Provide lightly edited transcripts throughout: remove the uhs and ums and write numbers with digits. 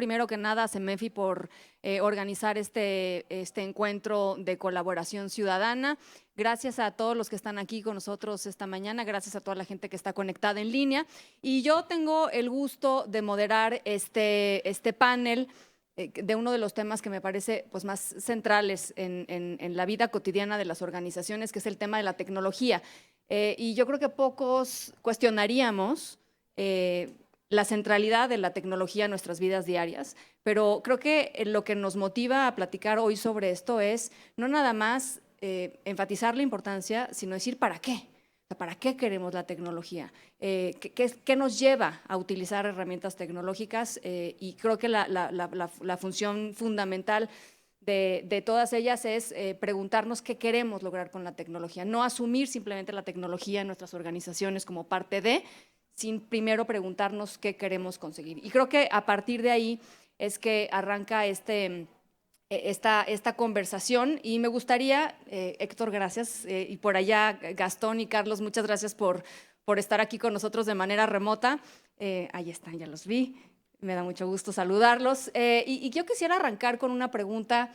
primero que nada a CEMEFI por organizar este encuentro de colaboración ciudadana. Gracias a todos los que están aquí con nosotros esta mañana, gracias a toda la gente que está conectada en línea. Y yo tengo el gusto de moderar este panel de uno de los temas que me parece pues, más centrales en la vida cotidiana de las organizaciones, que es el tema de la tecnología. Y yo creo que pocos cuestionaríamos la centralidad de la tecnología en nuestras vidas diarias, pero creo que lo que nos motiva a platicar hoy sobre esto es no nada más enfatizar la importancia, sino decir ¿para qué? ¿Para qué queremos la tecnología? ¿Qué nos lleva a utilizar herramientas tecnológicas? Y creo que la función fundamental de todas ellas es preguntarnos qué queremos lograr con la tecnología, no asumir simplemente la tecnología en nuestras organizaciones como parte de, sin primero preguntarnos qué queremos conseguir. Y creo que a partir de ahí es que arranca esta conversación y me gustaría, Héctor, gracias, y por allá Gastón y Carlos, muchas gracias por estar aquí con nosotros de manera remota. Ahí están, ya los vi, me da mucho gusto saludarlos. Y yo quisiera arrancar con una pregunta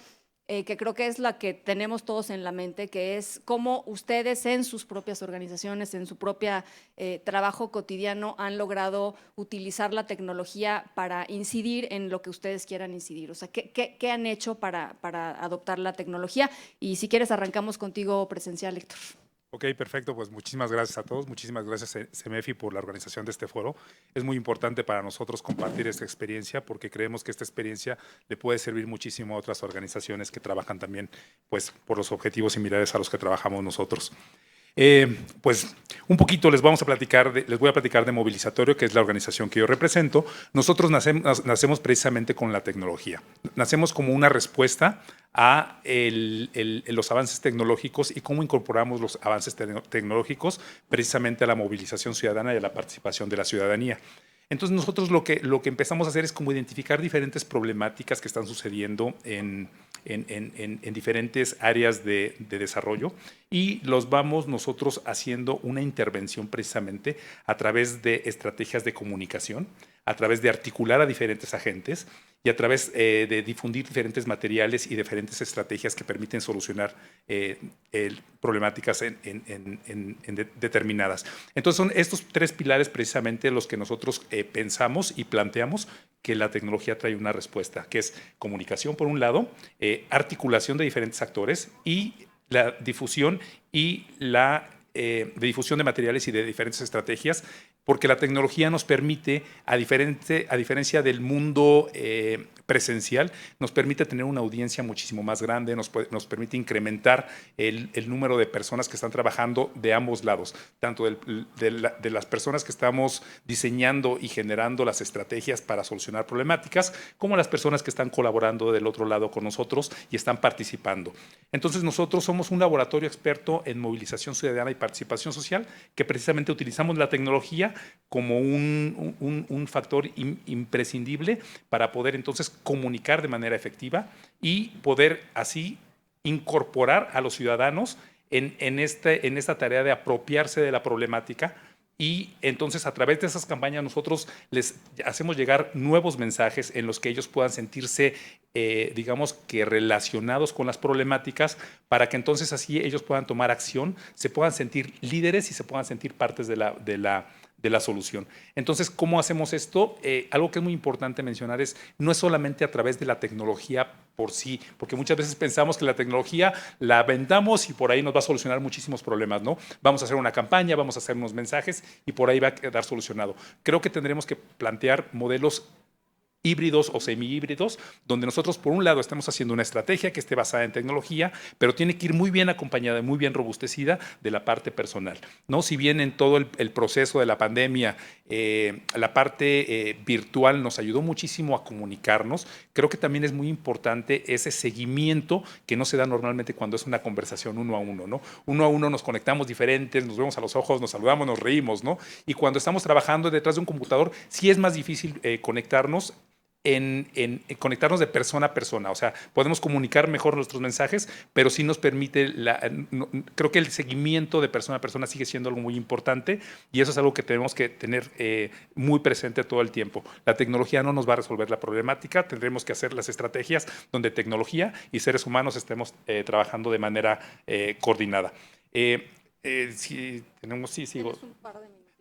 que creo que es la que tenemos todos en la mente, que es cómo ustedes en sus propias organizaciones, en su propio trabajo cotidiano han logrado utilizar la tecnología para incidir en lo que ustedes quieran incidir. O sea, ¿qué han hecho para adoptar la tecnología? Y si quieres arrancamos contigo presencial, Héctor. Ok, perfecto. Pues muchísimas gracias a todos. Muchísimas gracias, CEMEFI, por la organización de este foro. Es muy importante para nosotros compartir esta experiencia porque creemos que esta experiencia le puede servir muchísimo a otras organizaciones que trabajan también pues, por los objetivos similares a los que trabajamos nosotros. Pues un poquito les voy a platicar de Movilizatorio, que es la organización que yo represento. Nosotros nacemos precisamente con la tecnología. Nacemos como una respuesta a los avances tecnológicos y cómo incorporamos los avances tecnológicos precisamente a la movilización ciudadana y a la participación de la ciudadanía. Entonces nosotros lo que empezamos a hacer es como identificar diferentes problemáticas que están sucediendo en diferentes áreas de desarrollo y los vamos nosotros haciendo una intervención precisamente a través de estrategias de comunicación, a través de articular a diferentes agentes y a través de difundir diferentes materiales y diferentes estrategias que permiten solucionar problemáticas determinadas. Entonces son estos tres pilares precisamente los que nosotros pensamos y planteamos que la tecnología trae una respuesta, que es comunicación por un lado, articulación de diferentes actores y la difusión y de difusión de materiales y de diferentes estrategias, porque la tecnología nos permite, a diferencia del mundo presencial, nos permite tener una audiencia muchísimo más grande, nos permite incrementar el número de personas que están trabajando de ambos lados, tanto de las personas que estamos diseñando y generando las estrategias para solucionar problemáticas, como las personas que están colaborando del otro lado con nosotros y están participando. Entonces nosotros somos un laboratorio experto en movilización ciudadana y participación social, que precisamente utilizamos la tecnología como un factor imprescindible para poder entonces comunicar de manera efectiva y poder así incorporar a los ciudadanos en esta tarea de apropiarse de la problemática. Y entonces a través de esas campañas nosotros les hacemos llegar nuevos mensajes en los que ellos puedan sentirse, digamos que relacionados con las problemáticas, para que entonces así ellos puedan tomar acción, se puedan sentir líderes y se puedan sentir partes de la solución. Entonces, ¿cómo hacemos esto? Algo que es muy importante mencionar no es solamente a través de la tecnología por sí, porque muchas veces pensamos que la tecnología la vendamos y por ahí nos va a solucionar muchísimos problemas, ¿no? Vamos a hacer una campaña, vamos a hacer unos mensajes y por ahí va a quedar solucionado. Creo que tendremos que plantear modelos híbridos o semihíbridos, donde nosotros por un lado estamos haciendo una estrategia que esté basada en tecnología, pero tiene que ir muy bien acompañada y muy bien robustecida de la parte personal, ¿no? Si bien en todo el proceso de la pandemia la parte virtual nos ayudó muchísimo a comunicarnos, creo que también es muy importante ese seguimiento que no se da normalmente cuando es una conversación uno a uno, ¿no? Uno a uno nos conectamos diferentes, nos vemos a los ojos, nos saludamos, nos reímos, ¿no? Y cuando estamos trabajando detrás de un computador, sí es más difícil conectarnos en conectarnos de persona a persona. O sea, podemos comunicar mejor nuestros mensajes, pero sí nos permite, creo que el seguimiento de persona a persona sigue siendo algo muy importante y eso es algo que tenemos que tener muy presente todo el tiempo. La tecnología no nos va a resolver la problemática, tendremos que hacer las estrategias donde tecnología y seres humanos estemos trabajando de manera coordinada. Sí, sigo.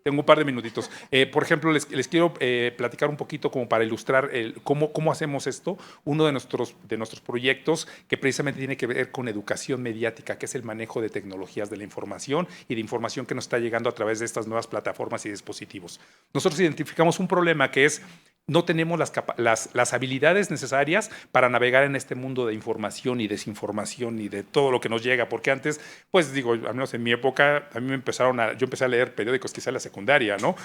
Tengo un par de minutitos. Por ejemplo, les quiero platicar un poquito como para ilustrar cómo hacemos esto. Uno de nuestros proyectos que precisamente tiene que ver con educación mediática, que es el manejo de tecnologías de la información y de información que nos está llegando a través de estas nuevas plataformas y dispositivos. Nosotros identificamos un problema que es no tenemos las habilidades necesarias para navegar en este mundo de información y desinformación y de todo lo que nos llega, porque antes, pues digo, al menos en mi época, a mí yo empecé a leer periódicos quizá en la secundaria, ¿no?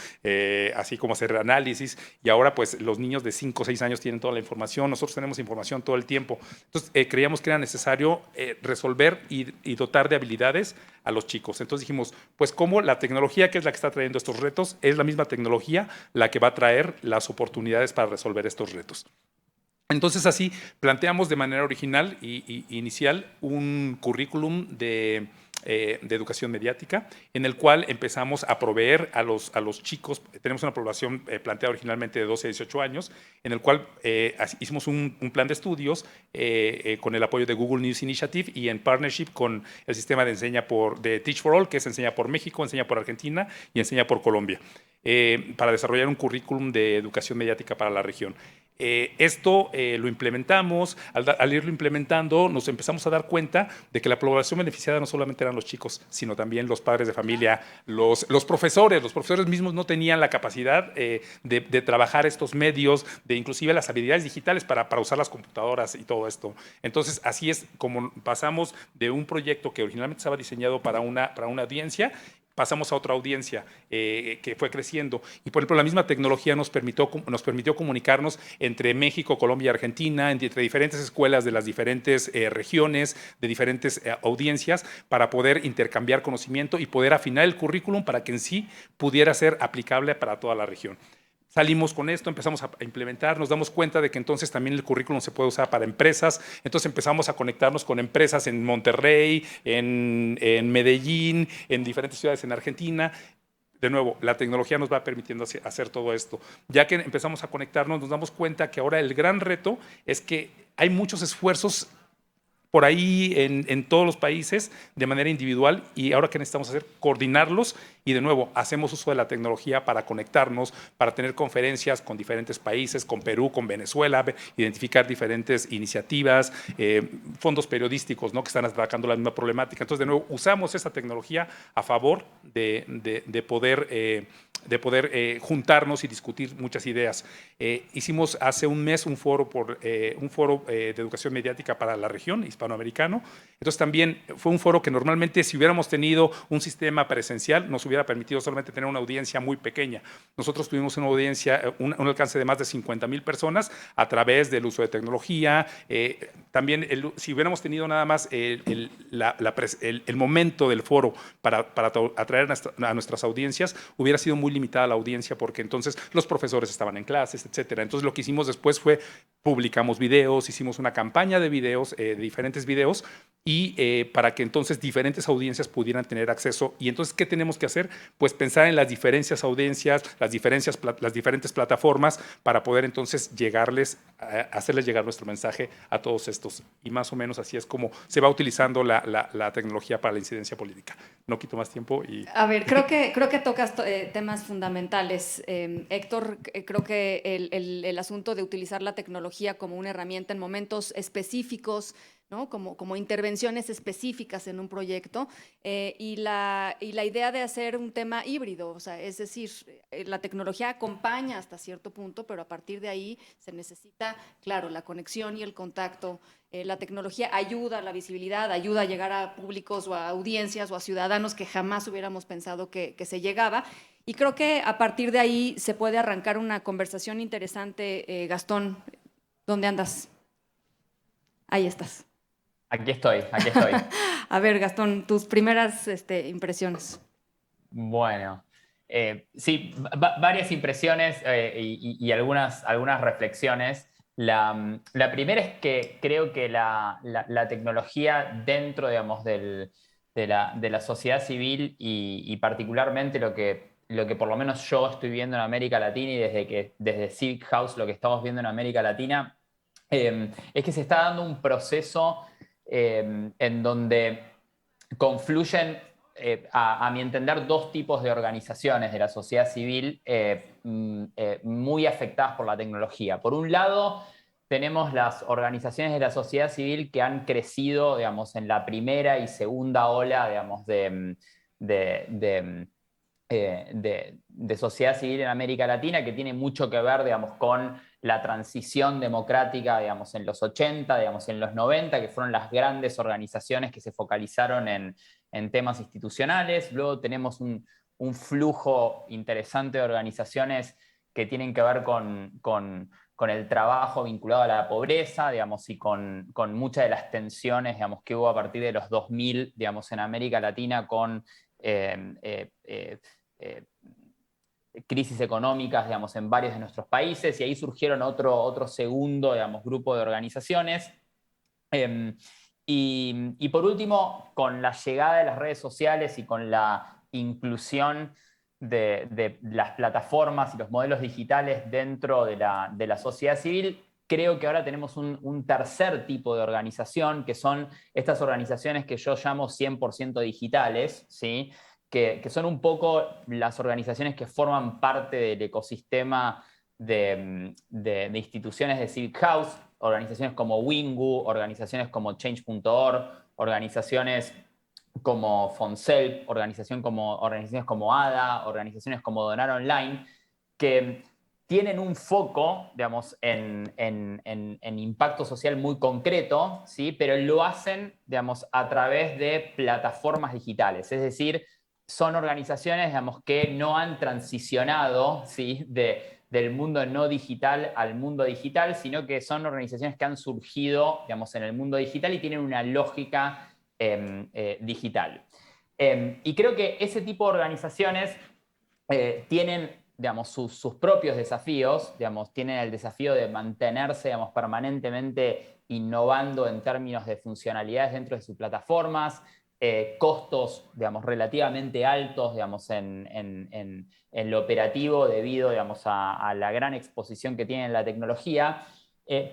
Así como hacer análisis, y ahora pues los niños de 5 o 6 años tienen toda la información, nosotros tenemos información todo el tiempo. Entonces creíamos que era necesario resolver y dotar de habilidades a los chicos. Entonces dijimos, pues cómo la tecnología que es la que está trayendo estos retos es la misma tecnología la que va a traer las oportunidades para resolver estos retos. Entonces así planteamos de manera original y inicial un currículum de educación mediática, en el cual empezamos a proveer a los chicos. Tenemos una población planteada originalmente de 12 a 18 años, en el cual hicimos un plan de estudios con el apoyo de Google News Initiative y en partnership con el sistema de de Teach for All, que es Enseña por México, Enseña por Argentina y Enseña por Colombia, para desarrollar un currículum de educación mediática para la región. Esto lo implementamos. Al irlo implementando, nos empezamos a dar cuenta de que la población beneficiada no solamente eran los chicos, sino también los padres de familia, los profesores. Los profesores mismos no tenían la capacidad de trabajar estos medios, de inclusive las habilidades digitales para usar las computadoras y todo esto. Entonces, así es como pasamos de un proyecto que originalmente estaba diseñado para una audiencia, pasamos a otra audiencia que fue creciendo. Y, por ejemplo, la misma tecnología nos permitió comunicarnos entre México, Colombia y Argentina, entre diferentes escuelas de las diferentes regiones, de diferentes audiencias, para poder intercambiar conocimiento y poder afinar el currículum para que en sí pudiera ser aplicable para toda la región. Salimos con esto, empezamos a implementar, nos damos cuenta de que entonces también el currículum se puede usar para empresas, entonces empezamos a conectarnos con empresas en Monterrey, en Medellín, en diferentes ciudades en Argentina. De nuevo, la tecnología nos va permitiendo hacer todo esto. Ya que empezamos a conectarnos, nos damos cuenta que ahora el gran reto es que hay muchos esfuerzos por ahí en todos los países de manera individual, y ahora que necesitamos hacer, coordinarlos, y de nuevo hacemos uso de la tecnología para conectarnos, para tener conferencias con diferentes países, con Perú, con Venezuela, identificar diferentes iniciativas, fondos periodísticos, ¿no?, que están atacando la misma problemática. Entonces, de nuevo, usamos esa tecnología a favor de poder juntarnos y discutir muchas ideas. Hicimos hace un mes un foro de educación mediática para la región hispanoamericano. Entonces también fue un foro que normalmente, si hubiéramos tenido un sistema presencial, nos hubiera permitido solamente tener una audiencia muy pequeña. Nosotros tuvimos una audiencia, un alcance de más de 50,000 personas a través del uso de tecnología. También, si hubiéramos tenido nada más el momento del foro para atraer a nuestras audiencias, hubiera sido muy limitada la audiencia, porque entonces los profesores estaban en clases, etcétera. Entonces lo que hicimos después fue publicamos videos, hicimos una campaña de videos, de diferentes videos, y para que entonces diferentes audiencias pudieran tener acceso. Y entonces, ¿qué tenemos que hacer? Pues pensar en las diferentes audiencias, las diferentes plataformas, para poder entonces hacerles llegar nuestro mensaje a todos estos. Y más o menos así es como se va utilizando la tecnología para la incidencia política. No quito más tiempo. A ver, creo que tocas temas fundamentales. Héctor, creo que el asunto de utilizar la tecnología como una herramienta en momentos específicos, ¿no?, como intervenciones específicas en un proyecto, y la idea de hacer un tema híbrido, o sea, es decir, la tecnología acompaña hasta cierto punto, pero a partir de ahí se necesita, claro, la conexión y el contacto. La tecnología ayuda a la visibilidad, ayuda a llegar a públicos o a audiencias o a ciudadanos que jamás hubiéramos pensado que se llegaba. Y creo que a partir de ahí se puede arrancar una conversación interesante. Gastón, ¿dónde andas? Ahí estás. Aquí estoy, aquí estoy. A ver, Gastón, tus primeras impresiones. Bueno, Sí, varias impresiones y algunas reflexiones. La primera es que creo que la tecnología dentro, digamos, de la sociedad civil y particularmente lo que por lo menos yo estoy viendo en América Latina y desde Civic House lo que estamos viendo en América Latina, es que se está dando un proceso en donde confluyen, a mi entender, dos tipos de organizaciones de la sociedad civil muy afectadas por la tecnología. Por un lado, tenemos las organizaciones de la sociedad civil que han crecido, digamos, en la primera y segunda ola, digamos, de, de, de sociedad civil en América Latina, que tiene mucho que ver, digamos, con la transición democrática, digamos, en los 80, digamos, en los 90, que fueron las grandes organizaciones que se focalizaron en temas institucionales. Luego tenemos un flujo interesante de organizaciones que tienen que ver con el trabajo vinculado a la pobreza, digamos, y con muchas de las tensiones, digamos, que hubo a partir de los 2000, digamos, en América Latina con eh, crisis económicas, digamos, en varios de nuestros países, y ahí surgieron otro segundo, digamos, grupo de organizaciones. Y por último, con la llegada de las redes sociales y con la inclusión de las plataformas y los modelos digitales dentro de la sociedad civil, creo que ahora tenemos un tercer tipo de organización, que son estas organizaciones que yo llamo 100% digitales, ¿sí? Que son un poco las organizaciones que forman parte del ecosistema de instituciones de Civic House, organizaciones como Wingu, organizaciones como Change.org, organizaciones como Fonselp, organizaciones como ADA, organizaciones como Donar Online, que tienen un foco, digamos, en impacto social muy concreto, ¿sí? Pero lo hacen, digamos, a través de plataformas digitales. Es decir, son organizaciones, digamos, que no han transicionado, ¿sí? Del mundo no digital al mundo digital, sino que son organizaciones que han surgido, digamos, en el mundo digital y tienen una lógica digital. Y creo que ese tipo de organizaciones tienen, digamos, sus propios desafíos, digamos, tienen el desafío de mantenerse, digamos, permanentemente innovando en términos de funcionalidades dentro de sus plataformas, costos, digamos, relativamente altos, digamos, en lo operativo debido, digamos, a la gran exposición que tiene la tecnología.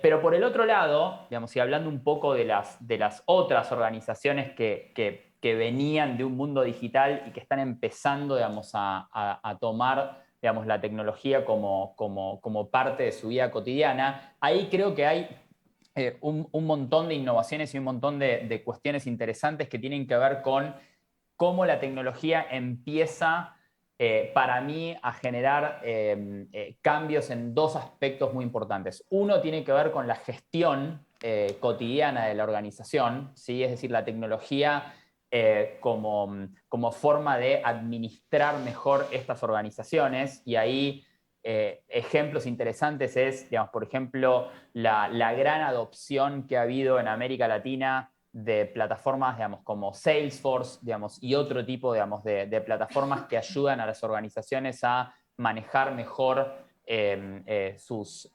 Pero por el otro lado, digamos, y hablando un poco de las otras organizaciones que venían de un mundo digital y que están empezando, digamos, a tomar, digamos, la tecnología como parte de su vida cotidiana, ahí creo que hay un montón de innovaciones y un montón de cuestiones interesantes que tienen que ver con cómo la tecnología empieza para mí a generar cambios en dos aspectos muy importantes. Uno tiene que ver con la gestión cotidiana de la organización, ¿sí? Es decir, la tecnología como forma de administrar mejor estas organizaciones, y ahí ejemplos interesantes es, digamos, por ejemplo, la gran adopción que ha habido en América Latina de plataformas, digamos, como Salesforce, digamos, y otro tipo, digamos, de plataformas que ayudan a las organizaciones a manejar mejor sus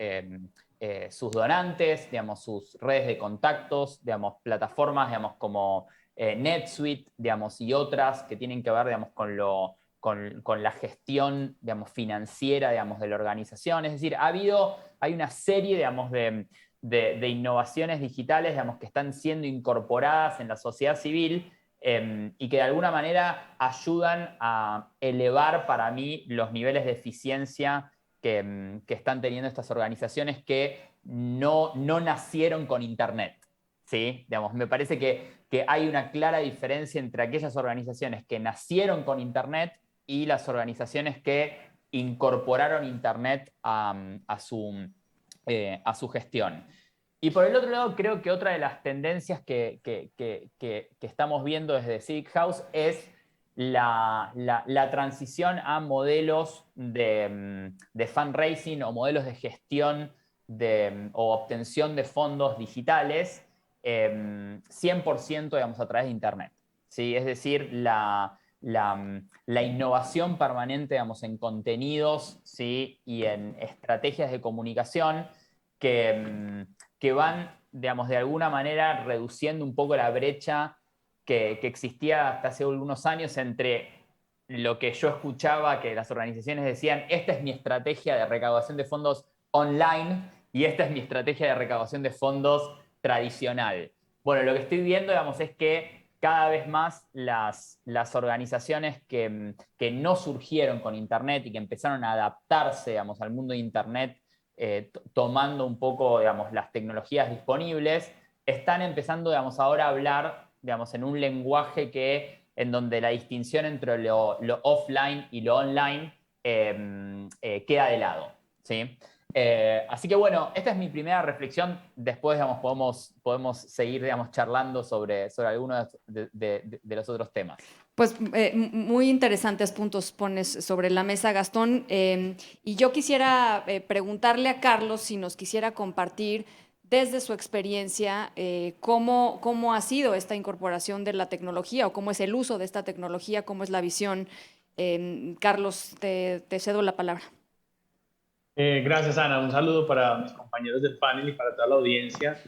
donantes, digamos, sus redes de contactos, digamos, plataformas, digamos, como NetSuite, digamos, y otras que tienen que ver, digamos, con la gestión, digamos, financiera, digamos, de la organización. Es decir, hay una serie, digamos, de innovaciones digitales, digamos, que están siendo incorporadas en la sociedad civil y que de alguna manera ayudan a elevar para mí los niveles de eficiencia que están teniendo estas organizaciones que no nacieron con Internet. ¿Sí? Digamos, me parece que hay una clara diferencia entre aquellas organizaciones que nacieron con Internet y las organizaciones que incorporaron Internet a su gestión. Y por el otro lado, creo que otra de las tendencias que estamos viendo desde Civic House es la transición a modelos de fundraising o modelos de gestión o obtención de fondos digitales 100%, digamos, a través de Internet. ¿Sí? Es decir, la innovación permanente, digamos, en contenidos, ¿sí? Y en estrategias de comunicación que van, digamos, de alguna manera reduciendo un poco la brecha que existía hasta hace algunos años entre lo que yo escuchaba que las organizaciones decían, esta es mi estrategia de recaudación de fondos online y esta es mi estrategia de recaudación de fondos tradicional. Bueno, lo que estoy viendo, digamos, es que cada vez más las organizaciones que no surgieron con Internet y que empezaron a adaptarse, digamos, al mundo de Internet, tomando un poco, digamos, las tecnologías disponibles, están empezando, digamos, ahora a hablar, digamos, en un lenguaje en donde la distinción entre lo offline y lo online queda de lado, ¿sí? Así que bueno, esta es mi primera reflexión. Después, digamos, podemos seguir, digamos, charlando sobre algunos de los otros temas. Pues muy interesantes puntos pones sobre la mesa, Gastón. Y yo quisiera preguntarle a Carlos si nos quisiera compartir desde su experiencia cómo ha sido esta incorporación de la tecnología o cómo es el uso de esta tecnología, cómo es la visión. Carlos, te cedo la palabra. Gracias, Ana. Un saludo para mis compañeros del panel y para toda la audiencia.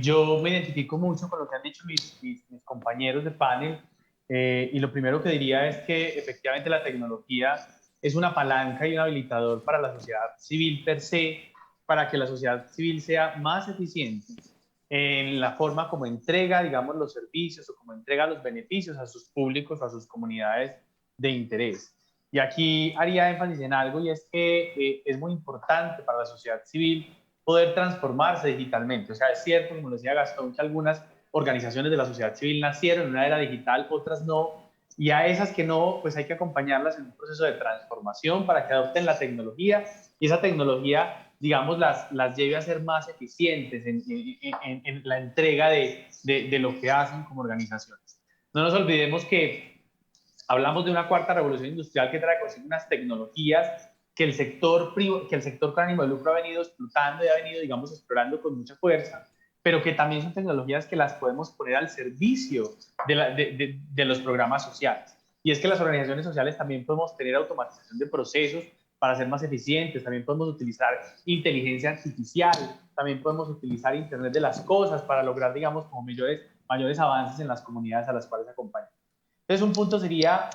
Yo me identifico mucho con lo que han dicho mis compañeros de panel y lo primero que diría es que efectivamente la tecnología es una palanca y un habilitador para la sociedad civil per se, para que la sociedad civil sea más eficiente en la forma como entrega, digamos, los servicios o como entrega los beneficios a sus públicos o a sus comunidades de interés. Y aquí haría énfasis en algo y es que es muy importante para la sociedad civil poder transformarse digitalmente. O sea, es cierto, como decía Gastón, que algunas organizaciones de la sociedad civil nacieron en una era digital, otras no, y a esas que no, pues hay que acompañarlas en un proceso de transformación para que adopten la tecnología y esa tecnología, digamos, las lleve a ser más eficientes en la entrega de lo que hacen como organizaciones. No nos olvidemos que hablamos de una cuarta revolución industrial que trae consigo unas tecnologías que el sector con ánimo de lucro ha venido explotando y ha venido, digamos, explorando con mucha fuerza, pero que también son tecnologías que las podemos poner al servicio de los programas sociales. Y es que las organizaciones sociales también podemos tener automatización de procesos para ser más eficientes, también podemos utilizar inteligencia artificial, también podemos utilizar Internet de las cosas para lograr, digamos, como mayores avances en las comunidades a las cuales acompañamos. Entonces, un punto sería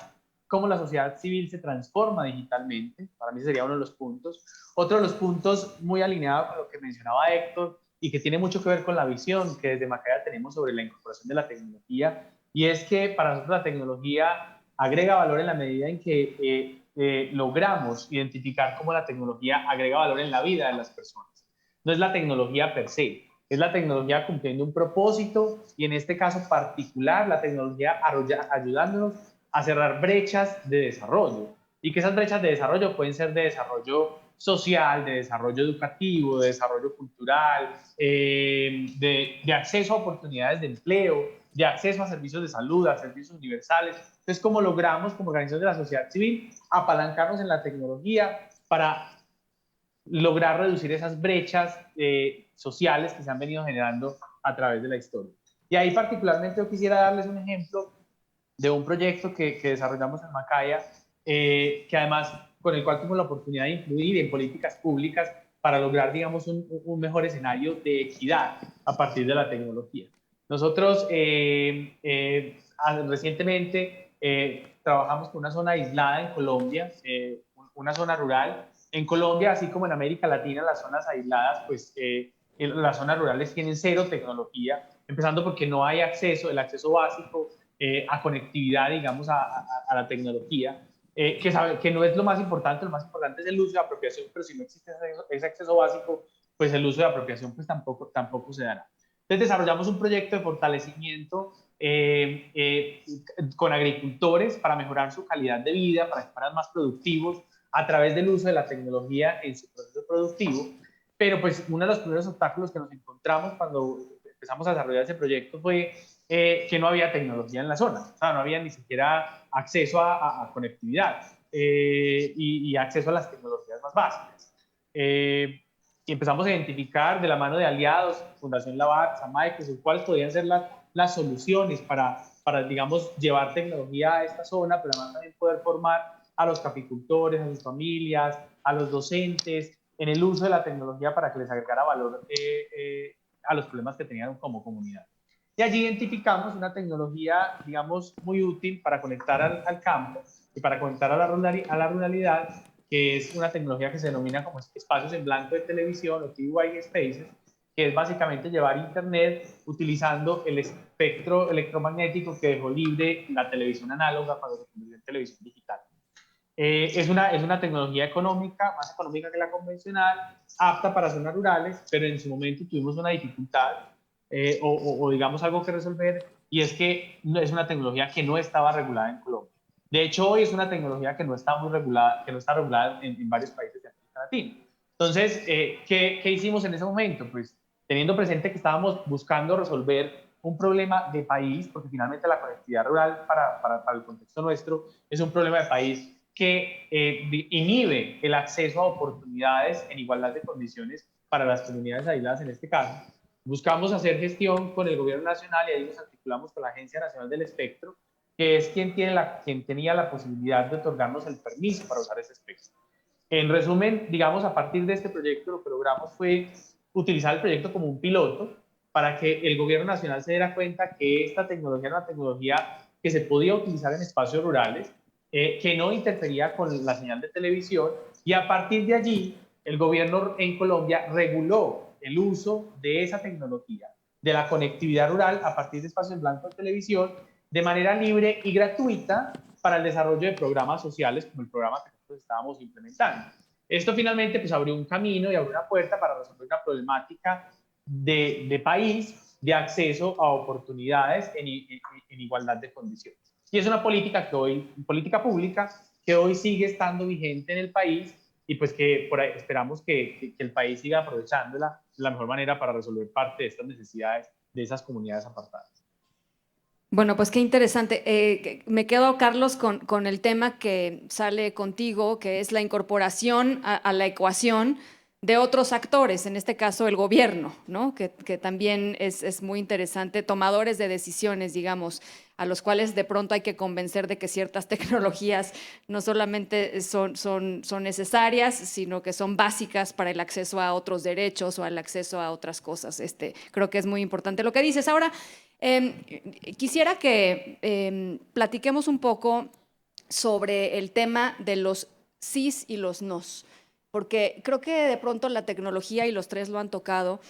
cómo la sociedad civil se transforma digitalmente. Para mí sería uno de los puntos. Otro de los puntos muy alineado con lo que mencionaba Héctor y que tiene mucho que ver con la visión que desde Macaya tenemos sobre la incorporación de la tecnología, y es que para nosotros la tecnología agrega valor en la medida en que logramos identificar cómo la tecnología agrega valor en la vida de las personas. No es la tecnología per se, es la tecnología cumpliendo un propósito y en este caso particular la tecnología ayudándonos a cerrar brechas de desarrollo y que esas brechas de desarrollo pueden ser de desarrollo social, de desarrollo educativo, de desarrollo cultural, de acceso a oportunidades de empleo, de acceso a servicios de salud, a servicios universales. Entonces, ¿cómo logramos como organización de la sociedad civil apalancarnos en la tecnología para lograr reducir esas brechas sociales que se han venido generando a través de la historia? Y ahí particularmente yo quisiera darles un ejemplo de un proyecto que desarrollamos en Macaya, que además con el cual tuvimos la oportunidad de influir en políticas públicas para lograr, digamos, un mejor escenario de equidad a partir de la tecnología. Nosotros recientemente trabajamos con una zona aislada en Colombia, una zona rural. En Colombia, así como en América Latina, las zonas aisladas, pues las zonas rurales tienen cero tecnología, empezando porque no hay acceso, el acceso básico a conectividad, digamos, a la tecnología, que no es lo más importante es el uso de apropiación, pero si no existe ese acceso básico, pues el uso de apropiación pues tampoco se dará. Entonces desarrollamos un proyecto de fortalecimiento con agricultores para mejorar su calidad de vida, para que fueran más productivos a través del uso de la tecnología en su proceso productivo. Pero pues uno de los primeros obstáculos que nos encontramos cuando empezamos a desarrollar ese proyecto fue que no había tecnología en la zona, o sea, no había ni siquiera acceso a conectividad y acceso a las tecnologías más básicas. Y empezamos a identificar de la mano de aliados, Fundación Lavat, Samaic, cuáles podían ser las soluciones para para, digamos, llevar tecnología a esta zona, pero además también poder formar a los caficultores, a sus familias, a los docentes, en el uso de la tecnología para que les agregara valor a los problemas que tenían como comunidad. Y allí identificamos una tecnología, digamos, muy útil para conectar al campo y para conectar a la ruralidad, que es una tecnología que se denomina como espacios en blanco de televisión o TVI Spaces, que es básicamente llevar Internet utilizando el espectro electromagnético que dejó libre la televisión análoga cuando se convirtió en televisión digital. Es una tecnología económica, más económica que la convencional, apta para zonas rurales, pero en su momento tuvimos una dificultad o digamos algo que resolver, y es que es una tecnología que no estaba regulada en Colombia. De hecho, hoy es una tecnología que no está muy regulada, que no está regulada en varios países de América Latina. Entonces, ¿qué hicimos en ese momento? Pues teniendo presente que estábamos buscando resolver un problema de país, porque finalmente la conectividad rural para el contexto nuestro es un problema de país que inhibe el acceso a oportunidades en igualdad de condiciones para las comunidades aisladas en este caso. Buscamos hacer gestión con el gobierno nacional y ahí nos articulamos con la Agencia Nacional del Espectro, que es quien tenía la posibilidad de otorgarnos el permiso para usar ese espectro. En resumen, digamos, a partir de este proyecto lo que logramos fue utilizar el proyecto como un piloto para que el gobierno nacional se diera cuenta que esta tecnología era una tecnología que se podía utilizar en espacios rurales, que no interfería con la señal de televisión, y a partir de allí el gobierno en Colombia reguló el uso de esa tecnología, de la conectividad rural a partir de espacios en blanco de televisión, de manera libre y gratuita para el desarrollo de programas sociales como el programa que nosotros estábamos implementando. Esto finalmente pues abrió un camino y abrió una puerta para resolver una problemática de país, de acceso a oportunidades en igualdad de condiciones. Y es una política política pública que hoy sigue estando vigente en el país, y pues que por ahí esperamos que el país siga aprovechándola de la mejor manera para resolver parte de estas necesidades de esas comunidades apartadas. Bueno, pues qué interesante. Me quedo, Carlos, con el tema que sale contigo, que es la incorporación a la ecuación de otros actores, en este caso el gobierno, ¿no? Que también es muy interesante, tomadores de decisiones, digamos, a los cuales de pronto hay que convencer de que ciertas tecnologías no solamente son necesarias, sino que son básicas para el acceso a otros derechos o al acceso a otras cosas. Creo que es muy importante lo que dices. Ahora, quisiera que platiquemos un poco sobre el tema de los sís y los nos, porque creo que de pronto la tecnología, y los tres lo han tocado,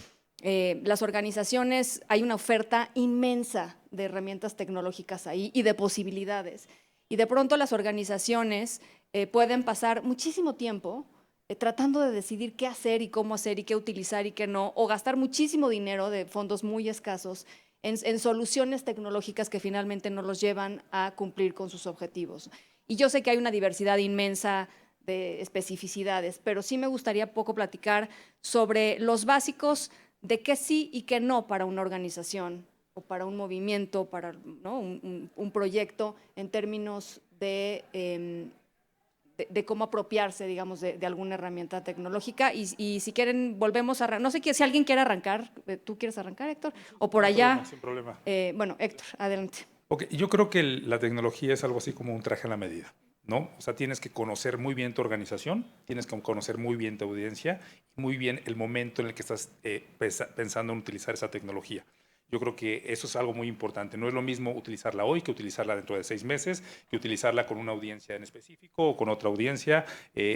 las organizaciones, hay una oferta inmensa de herramientas tecnológicas ahí y de posibilidades. Y de pronto las organizaciones pueden pasar muchísimo tiempo tratando de decidir qué hacer y cómo hacer y qué utilizar y qué no, o gastar muchísimo dinero de fondos muy escasos en soluciones tecnológicas que finalmente no los llevan a cumplir con sus objetivos. Y yo sé que hay una diversidad inmensa de especificidades, pero sí me gustaría poco platicar sobre los básicos de qué sí y qué no para una organización o para un movimiento, para, ¿no?, un proyecto en términos de cómo apropiarse, digamos, de alguna herramienta tecnológica. Y si quieren, volvemos a... No sé si alguien quiere arrancar. ¿Tú quieres arrancar, Héctor? O por allá. Sin problema. Bueno, Héctor, adelante. Okay, yo creo que la tecnología es algo así como un traje a la medida, ¿no? O sea, tienes que conocer muy bien tu organización, tienes que conocer muy bien tu audiencia, muy bien el momento en el que estás pensando en utilizar esa tecnología. Yo creo que eso es algo muy importante. No es lo mismo utilizarla hoy que utilizarla dentro de 6 meses, que utilizarla con una audiencia en específico o con otra audiencia,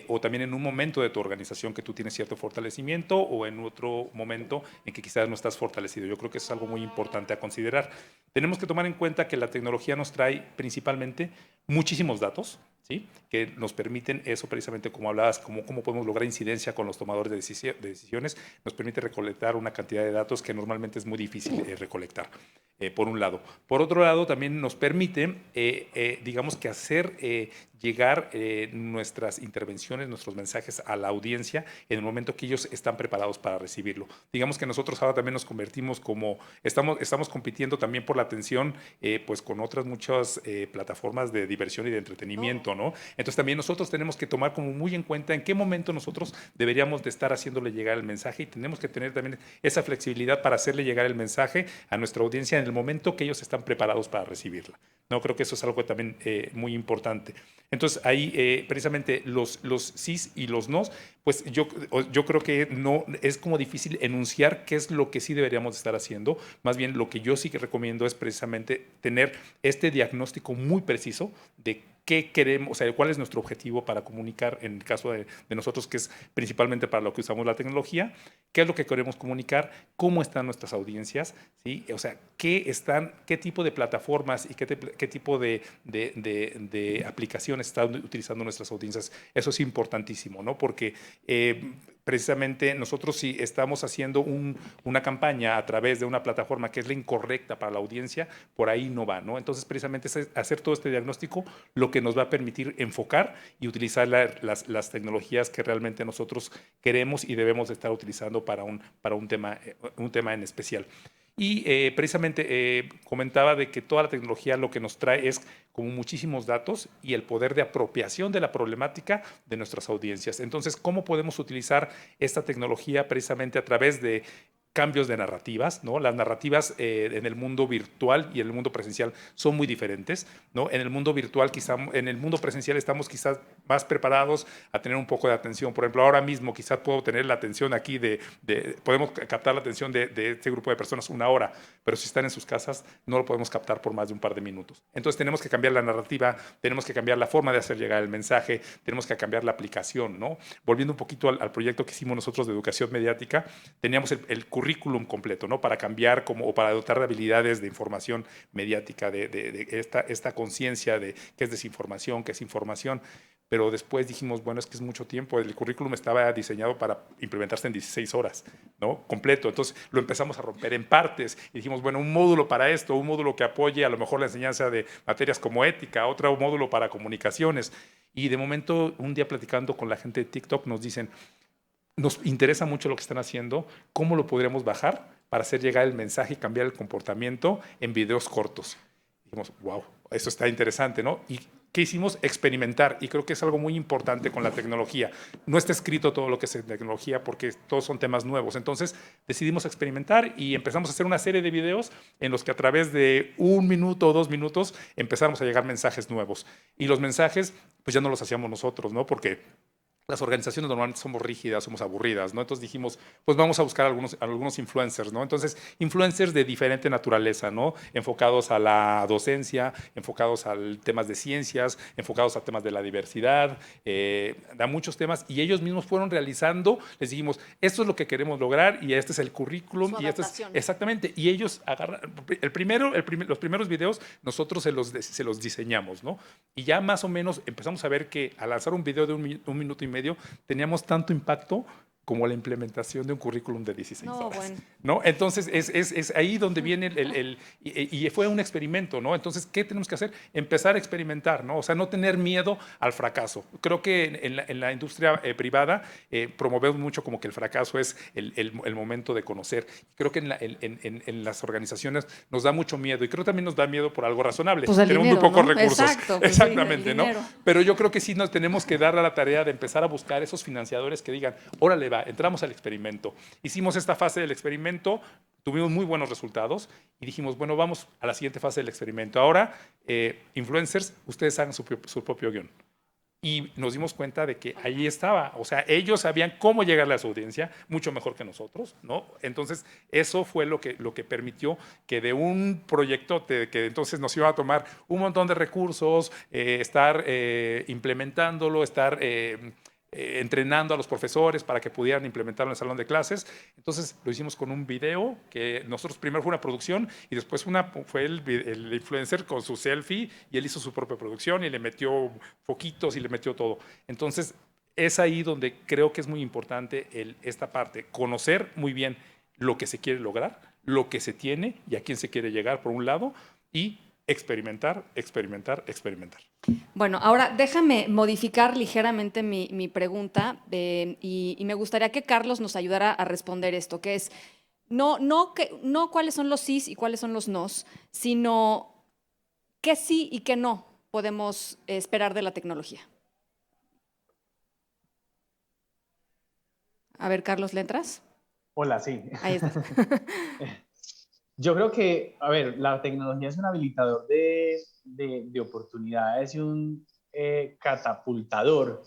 o también en un momento de tu organización que tú tienes cierto fortalecimiento, o en otro momento en que quizás no estás fortalecido. Yo creo que eso es algo muy importante a considerar. Tenemos que tomar en cuenta que la tecnología nos trae principalmente muchísimos datos, ¿sí?, que nos permiten eso precisamente, como hablabas, cómo podemos lograr incidencia con los tomadores de decisiones. Nos permite recolectar una cantidad de datos que normalmente es muy difícil recolectar, por un lado. Por otro lado, también nos permite, digamos que hacer llegar nuestras intervenciones, nuestros mensajes a la audiencia en el momento que ellos están preparados para recibirlo. Digamos que nosotros ahora también nos convertimos como, estamos compitiendo también por la atención, pues con otras muchas plataformas de diversión y de entretenimiento, ¿no? Entonces también nosotros tenemos que tomar como muy en cuenta en qué momento nosotros deberíamos de estar haciéndole llegar el mensaje, y tenemos que tener también esa flexibilidad para hacerle llegar el mensaje a nuestra audiencia en el momento que ellos están preparados para recibirla. No, creo que eso es algo también muy importante. Entonces, ahí precisamente los sís y los nos, pues yo creo que no es como difícil enunciar qué es lo que sí deberíamos estar haciendo. Más bien, lo que yo sí que recomiendo es precisamente tener este diagnóstico muy preciso de qué queremos, o sea, cuál es nuestro objetivo para comunicar, en el caso de nosotros, que es principalmente para lo que usamos la tecnología, qué es lo que queremos comunicar, cómo están nuestras audiencias, ¿sí? O sea, qué tipo de plataformas y qué tipo de aplicaciones están utilizando nuestras audiencias. Eso es importantísimo, ¿no? Porque precisamente nosotros si estamos haciendo una campaña a través de una plataforma que es la incorrecta para la audiencia, por ahí no va, ¿no? Entonces, precisamente es hacer todo este diagnóstico lo que nos va a permitir enfocar y utilizar las tecnologías que realmente nosotros queremos y debemos estar utilizando para un tema en especial. Y precisamente comentaba de que toda la tecnología lo que nos trae es como muchísimos datos y el poder de apropiación de la problemática de nuestras audiencias. Entonces, ¿cómo podemos utilizar esta tecnología precisamente a través de cambios de narrativas, ¿no? Las narrativas en el mundo virtual y en el mundo presencial son muy diferentes, ¿no? En el mundo virtual, en el mundo presencial estamos quizás más preparados a tener un poco de atención. Por ejemplo, ahora mismo quizás puedo tener la atención aquí podemos captar la atención de este grupo de personas una hora, pero si están en sus casas no lo podemos captar por más de un par de minutos. Entonces tenemos que cambiar la narrativa, tenemos que cambiar la forma de hacer llegar el mensaje, tenemos que cambiar la aplicación, ¿no? Volviendo un poquito al proyecto que hicimos nosotros de educación mediática, teníamos el currículum completo, ¿no? Para cambiar o para dotar de habilidades de información mediática, de esta conciencia de qué es desinformación, qué es información. Pero después dijimos, bueno, es que es mucho tiempo. El currículum estaba diseñado para implementarse en 16 horas, ¿no? Completo. Entonces lo empezamos a romper en partes y dijimos, bueno, un módulo para esto, un módulo que apoye a lo mejor la enseñanza de materias como ética, otro módulo para comunicaciones. Y de momento, un día platicando con la gente de TikTok, nos dicen, nos interesa mucho lo que están haciendo, ¿cómo lo podríamos bajar para hacer llegar el mensaje y cambiar el comportamiento en videos cortos? Dijimos, wow, eso está interesante, ¿no? Y ¿qué hicimos? Experimentar, y creo que es algo muy importante con la tecnología. No está escrito todo lo que es tecnología porque todos son temas nuevos. Entonces decidimos experimentar y empezamos a hacer una serie de videos en los que a través de 1 minuto o 2 minutos empezamos a llegar mensajes nuevos. Y los mensajes, pues ya no los hacíamos nosotros, ¿no? Porque las organizaciones normalmente somos rígidas, somos aburridas, ¿no? Entonces dijimos, pues vamos a buscar algunos influencers, ¿no? Entonces, influencers de diferente naturaleza, ¿no? Enfocados a la docencia, enfocados a temas de ciencias, enfocados a temas de la diversidad, da muchos temas, y ellos mismos fueron realizando, les dijimos, esto es lo que queremos lograr, y este es el currículum, y este es, exactamente, y ellos agarran, los primeros videos nosotros se los diseñamos, ¿no? Y ya más o menos empezamos a ver que al lanzar un video de un minuto y medio, teníamos tanto impacto como la implementación de un currículum de 16 horas. Bueno. ¿No? Entonces, es ahí donde viene y fue un experimento, ¿no? Entonces, ¿qué tenemos que hacer? Empezar a experimentar, ¿no? O sea, no tener miedo al fracaso. Creo que en la industria privada promovemos mucho como que el fracaso es el momento de conocer. Creo que en las organizaciones nos da mucho miedo, y creo que también nos da miedo por algo razonable. Pues tenemos dinero, muy pocos ¿no? recursos. Exacto, pues exactamente, sí, ¿no? Pero yo creo que sí nos tenemos que dar a la tarea de empezar a buscar esos financiadores que digan, órale, va, entramos al experimento. Hicimos esta fase del experimento, tuvimos muy buenos resultados y dijimos, bueno, vamos a la siguiente fase del experimento. Ahora, influencers, ustedes hagan su propio guión. Y nos dimos cuenta de que ahí estaba, o sea, ellos sabían cómo llegarle a su audiencia mucho mejor que nosotros, ¿no? Entonces, eso fue lo que permitió que de un proyecto que entonces nos iba a tomar un montón de recursos, estar implementándolo, estar entrenando a los profesores para que pudieran implementarlo en el salón de clases. Entonces lo hicimos con un video que nosotros primero fue una producción y después fue el influencer con su selfie, y él hizo su propia producción y le metió foquitos y le metió todo. Entonces es ahí donde creo que es muy importante esta parte, conocer muy bien lo que se quiere lograr, lo que se tiene y a quién se quiere llegar por un lado, y experimentar, experimentar, experimentar. Bueno, ahora déjame modificar ligeramente mi pregunta y me gustaría que Carlos nos ayudara a responder esto, que es no cuáles son los sís y cuáles son los nos, sino qué sí y qué no podemos esperar de la tecnología. A ver, Carlos, ¿le entras? Hola, sí. Ahí está. Yo creo que, a ver, la tecnología es un habilitador de oportunidades y un catapultador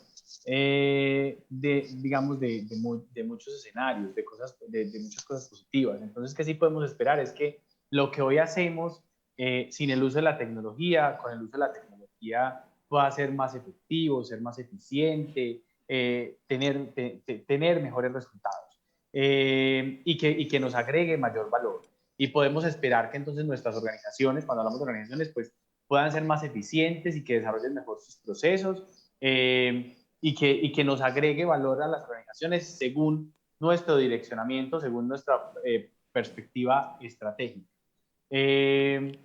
digamos, de muchos escenarios, de muchas cosas positivas. Entonces, ¿qué sí podemos esperar? Es que lo que hoy hacemos sin el uso de la tecnología, con el uso de la tecnología, pueda ser más efectivo, ser más eficiente, tener mejores resultados y que nos agregue mayor valor. Y podemos esperar que entonces nuestras organizaciones, cuando hablamos de organizaciones, pues puedan ser más eficientes y que desarrollen mejor sus procesos y que nos agregue valor a las organizaciones según nuestro direccionamiento, según nuestra perspectiva estratégica. Y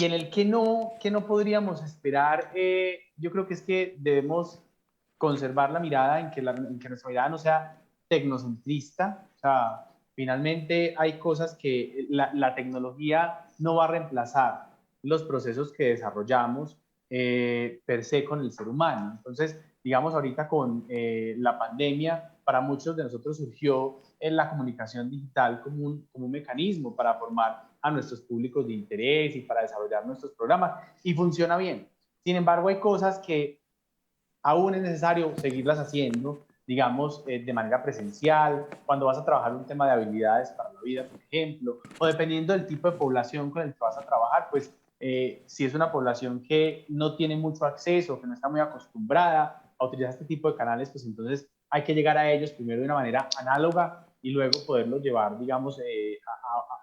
en el que no podríamos esperar, yo creo que es que debemos conservar la mirada en que nuestra mirada no sea tecnocentrista. O sea, finalmente hay cosas que la tecnología no va a reemplazar los procesos que desarrollamos per se con el ser humano. Entonces, digamos, ahorita con la pandemia, para muchos de nosotros surgió la comunicación digital como un mecanismo para formar a nuestros públicos de interés y para desarrollar nuestros programas y funciona bien. Sin embargo, hay cosas que aún es necesario seguirlas haciendo, digamos, de manera presencial, cuando vas a trabajar un tema de habilidades para la vida, por ejemplo, o dependiendo del tipo de población con el que vas a trabajar, pues si es una población que no tiene mucho acceso, que no está muy acostumbrada a utilizar este tipo de canales, pues entonces hay que llegar a ellos primero de una manera análoga y luego poderlos llevar, digamos,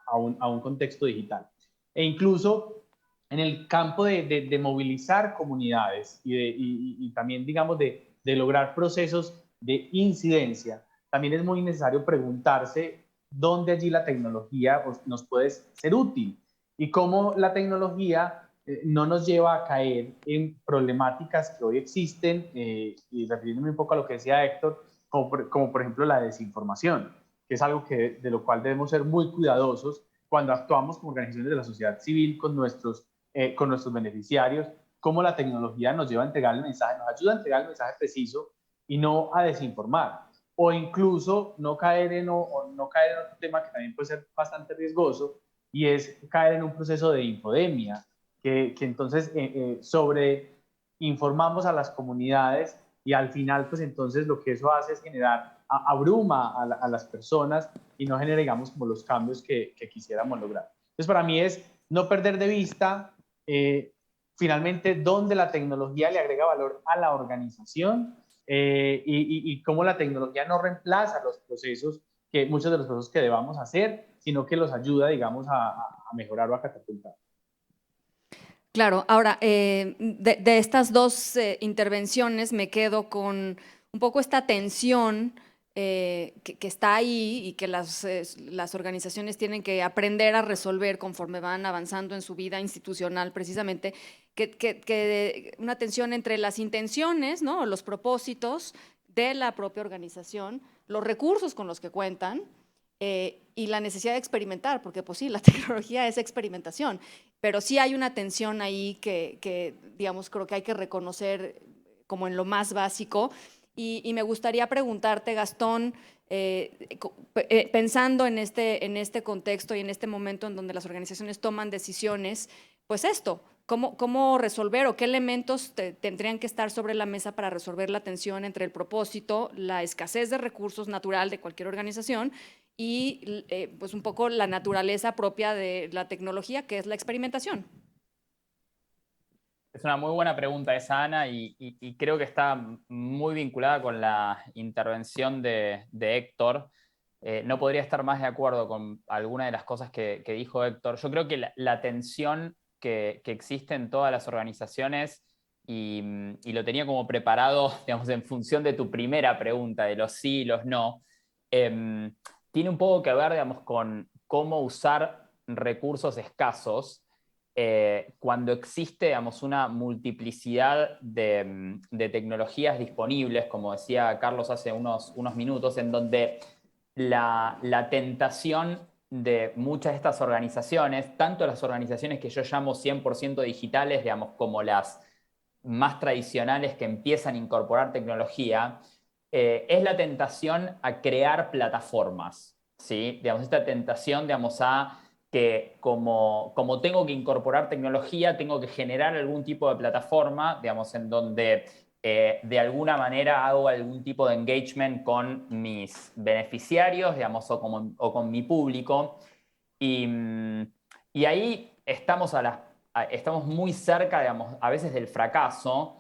a un contexto digital. E incluso en el campo de movilizar comunidades y también, digamos, de lograr procesos de incidencia, también es muy necesario preguntarse dónde allí la tecnología nos puede ser útil y cómo la tecnología no nos lleva a caer en problemáticas que hoy existen, y refiriéndome un poco a lo que decía Héctor, como por ejemplo la desinformación, que es algo de lo cual debemos ser muy cuidadosos cuando actuamos como organizaciones de la sociedad civil con nuestros beneficiarios, cómo la tecnología nos lleva a entregar el mensaje, nos ayuda a entregar el mensaje preciso y no a desinformar. O incluso no caer no caer en otro tema que también puede ser bastante riesgoso, y es caer en un proceso de infodemia, que entonces sobre informamos a las comunidades y al final pues entonces lo que eso hace es generar abruma a las personas y no genera, digamos, como los cambios que quisiéramos lograr. Entonces para mí es no perder de vista finalmente dónde la tecnología le agrega valor a la organización y cómo la tecnología no reemplaza los procesos, muchos de los procesos que debamos hacer, sino que los ayuda, digamos, a mejorar o a catapultar. Claro, ahora, de estas dos intervenciones me quedo con un poco esta tensión que está ahí y que las organizaciones tienen que aprender a resolver conforme van avanzando en su vida institucional, precisamente, una tensión entre las intenciones, ¿no? Los propósitos de la propia organización, los recursos con los que cuentan y la necesidad de experimentar, porque pues sí, la tecnología es experimentación, pero sí hay una tensión ahí digamos, creo que hay que reconocer como en lo más básico. Y me gustaría preguntarte, Gastón, pensando en este contexto y en este momento en donde las organizaciones toman decisiones, pues esto, ¿cómo resolver o qué elementos tendrían que estar sobre la mesa para resolver la tensión entre el propósito, la escasez de recursos natural de cualquier organización y pues un poco la naturaleza propia de la tecnología, que es la experimentación? Es una muy buena pregunta esa, Ana, y creo que está muy vinculada con la intervención de Héctor. No podría estar más de acuerdo con alguna de las cosas que dijo Héctor. Yo creo que la tensión que existe en todas las organizaciones, y lo tenía como preparado, digamos, en función de tu primera pregunta, de los sí y los no, tiene un poco que ver, digamos, con cómo usar recursos escasos cuando existe, digamos, una multiplicidad de tecnologías disponibles, como decía Carlos hace unos minutos, en donde la tentación de muchas de estas organizaciones, tanto las organizaciones que yo llamo 100% digitales, digamos, como las más tradicionales que empiezan a incorporar tecnología, es la tentación a crear plataformas, ¿sí? Digamos, esta tentación, digamos, a que como tengo que incorporar tecnología, tengo que generar algún tipo de plataforma, digamos, en donde de alguna manera hago algún tipo de engagement con mis beneficiarios, digamos, o con mi público. Y ahí estamos, estamos muy cerca, digamos, a veces del fracaso,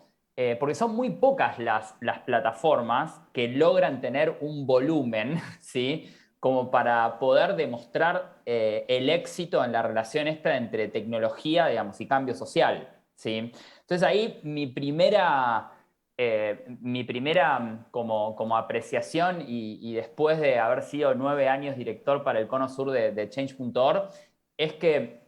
porque son muy pocas las plataformas que logran tener un volumen, ¿sí?, como para poder demostrar el éxito en la relación esta entre tecnología, digamos, y cambio social, ¿sí? Entonces ahí mi primera como apreciación y después de haber sido 9 años director para el Cono Sur de Change.org, es que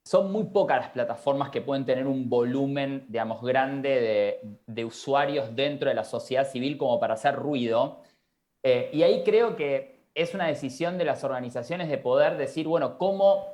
son muy pocas las plataformas que pueden tener un volumen, digamos, grande de usuarios dentro de la sociedad civil como para hacer ruido. Y ahí creo que es una decisión de las organizaciones de poder decir, bueno, ¿cómo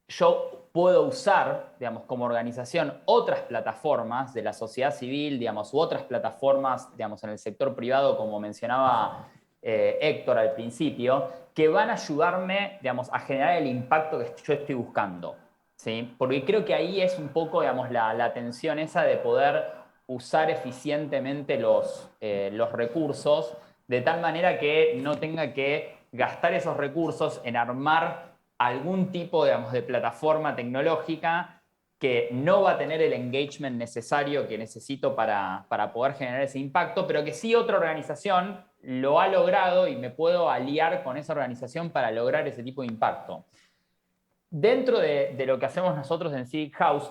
yo puedo usar, digamos, como organización otras plataformas de la sociedad civil, digamos, u otras plataformas, digamos, en el sector privado, como mencionaba Héctor al principio, que van a ayudarme, digamos, a generar el impacto que yo estoy buscando, ¿sí? Porque creo que ahí es un poco, digamos, la tensión esa de poder usar eficientemente los recursos de tal manera que no tenga que gastar esos recursos en armar algún tipo, digamos, de plataforma tecnológica que no va a tener el engagement necesario que necesito para poder generar ese impacto, pero que sí otra organización lo ha logrado y me puedo aliar con esa organización para lograr ese tipo de impacto. Dentro de lo que hacemos nosotros en Civic House,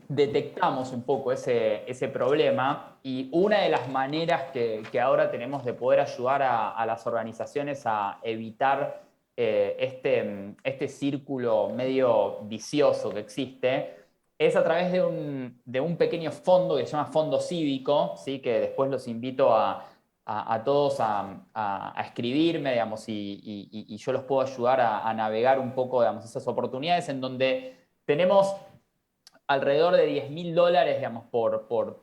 detectamos un poco ese problema y una de las maneras que ahora tenemos de poder ayudar a las organizaciones a evitar este círculo medio vicioso que existe es a través de un pequeño fondo que se llama Fondo Cívico, ¿sí?, que después los invito a todos a escribirme, digamos, y yo los puedo ayudar a navegar un poco, digamos, esas oportunidades en donde tenemos alrededor de $10.000, digamos,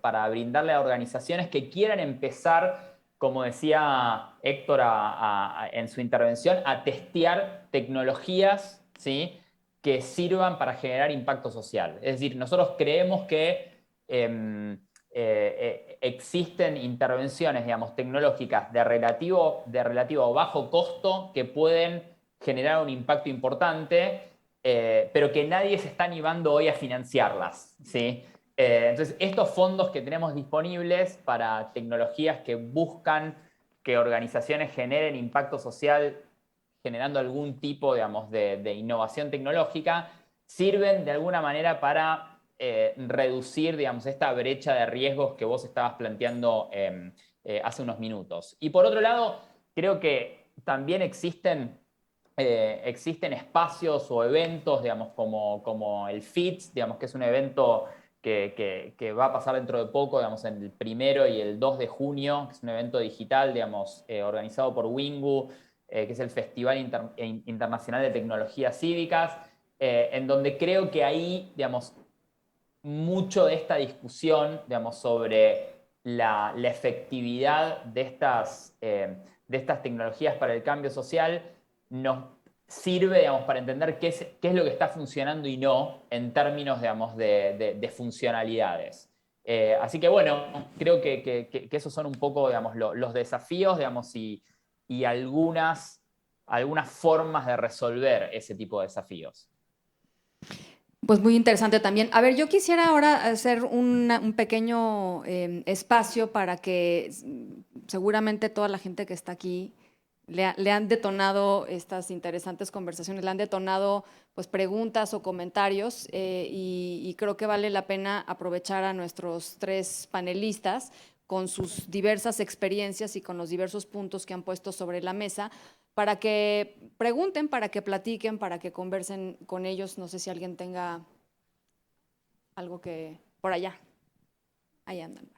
para brindarle a organizaciones que quieran empezar, como decía Héctor en su intervención, a testear tecnologías, ¿sí?, que sirvan para generar impacto social. Es decir, nosotros creemos que existen intervenciones, digamos, tecnológicas de relativo bajo costo que pueden generar un impacto importante, pero que nadie se está animando hoy a financiarlas, ¿sí? Entonces, estos fondos que tenemos disponibles para tecnologías que buscan que organizaciones generen impacto social generando algún tipo, digamos, de innovación tecnológica, sirven de alguna manera para reducir, digamos, esta brecha de riesgos que vos estabas planteando hace unos minutos. Y por otro lado, creo que también existen espacios o eventos, digamos, como el FITS, digamos, que es un evento que va a pasar dentro de poco, digamos, en el 1 y el 2 de junio, que es un evento digital, digamos, organizado por Wingu, que es el Festival Internacional de Tecnologías Cívicas, en donde creo que ahí, digamos, mucho de esta discusión, digamos, sobre la efectividad de estas tecnologías para el cambio social nos sirve, digamos, para entender qué es lo que está funcionando y no en términos, digamos, de funcionalidades. Así que bueno, creo que esos son un poco, digamos, los desafíos, digamos, y algunas formas de resolver ese tipo de desafíos. Pues muy interesante también. A ver, yo quisiera ahora hacer un pequeño espacio para que seguramente toda la gente que está aquí le han detonado estas interesantes conversaciones, le han detonado pues preguntas o comentarios y creo que vale la pena aprovechar a nuestros 3 panelistas con sus diversas experiencias y con los diversos puntos que han puesto sobre la mesa para que pregunten, para que platiquen, para que conversen con ellos. No sé si alguien tenga algo que por allá. Ahí andan.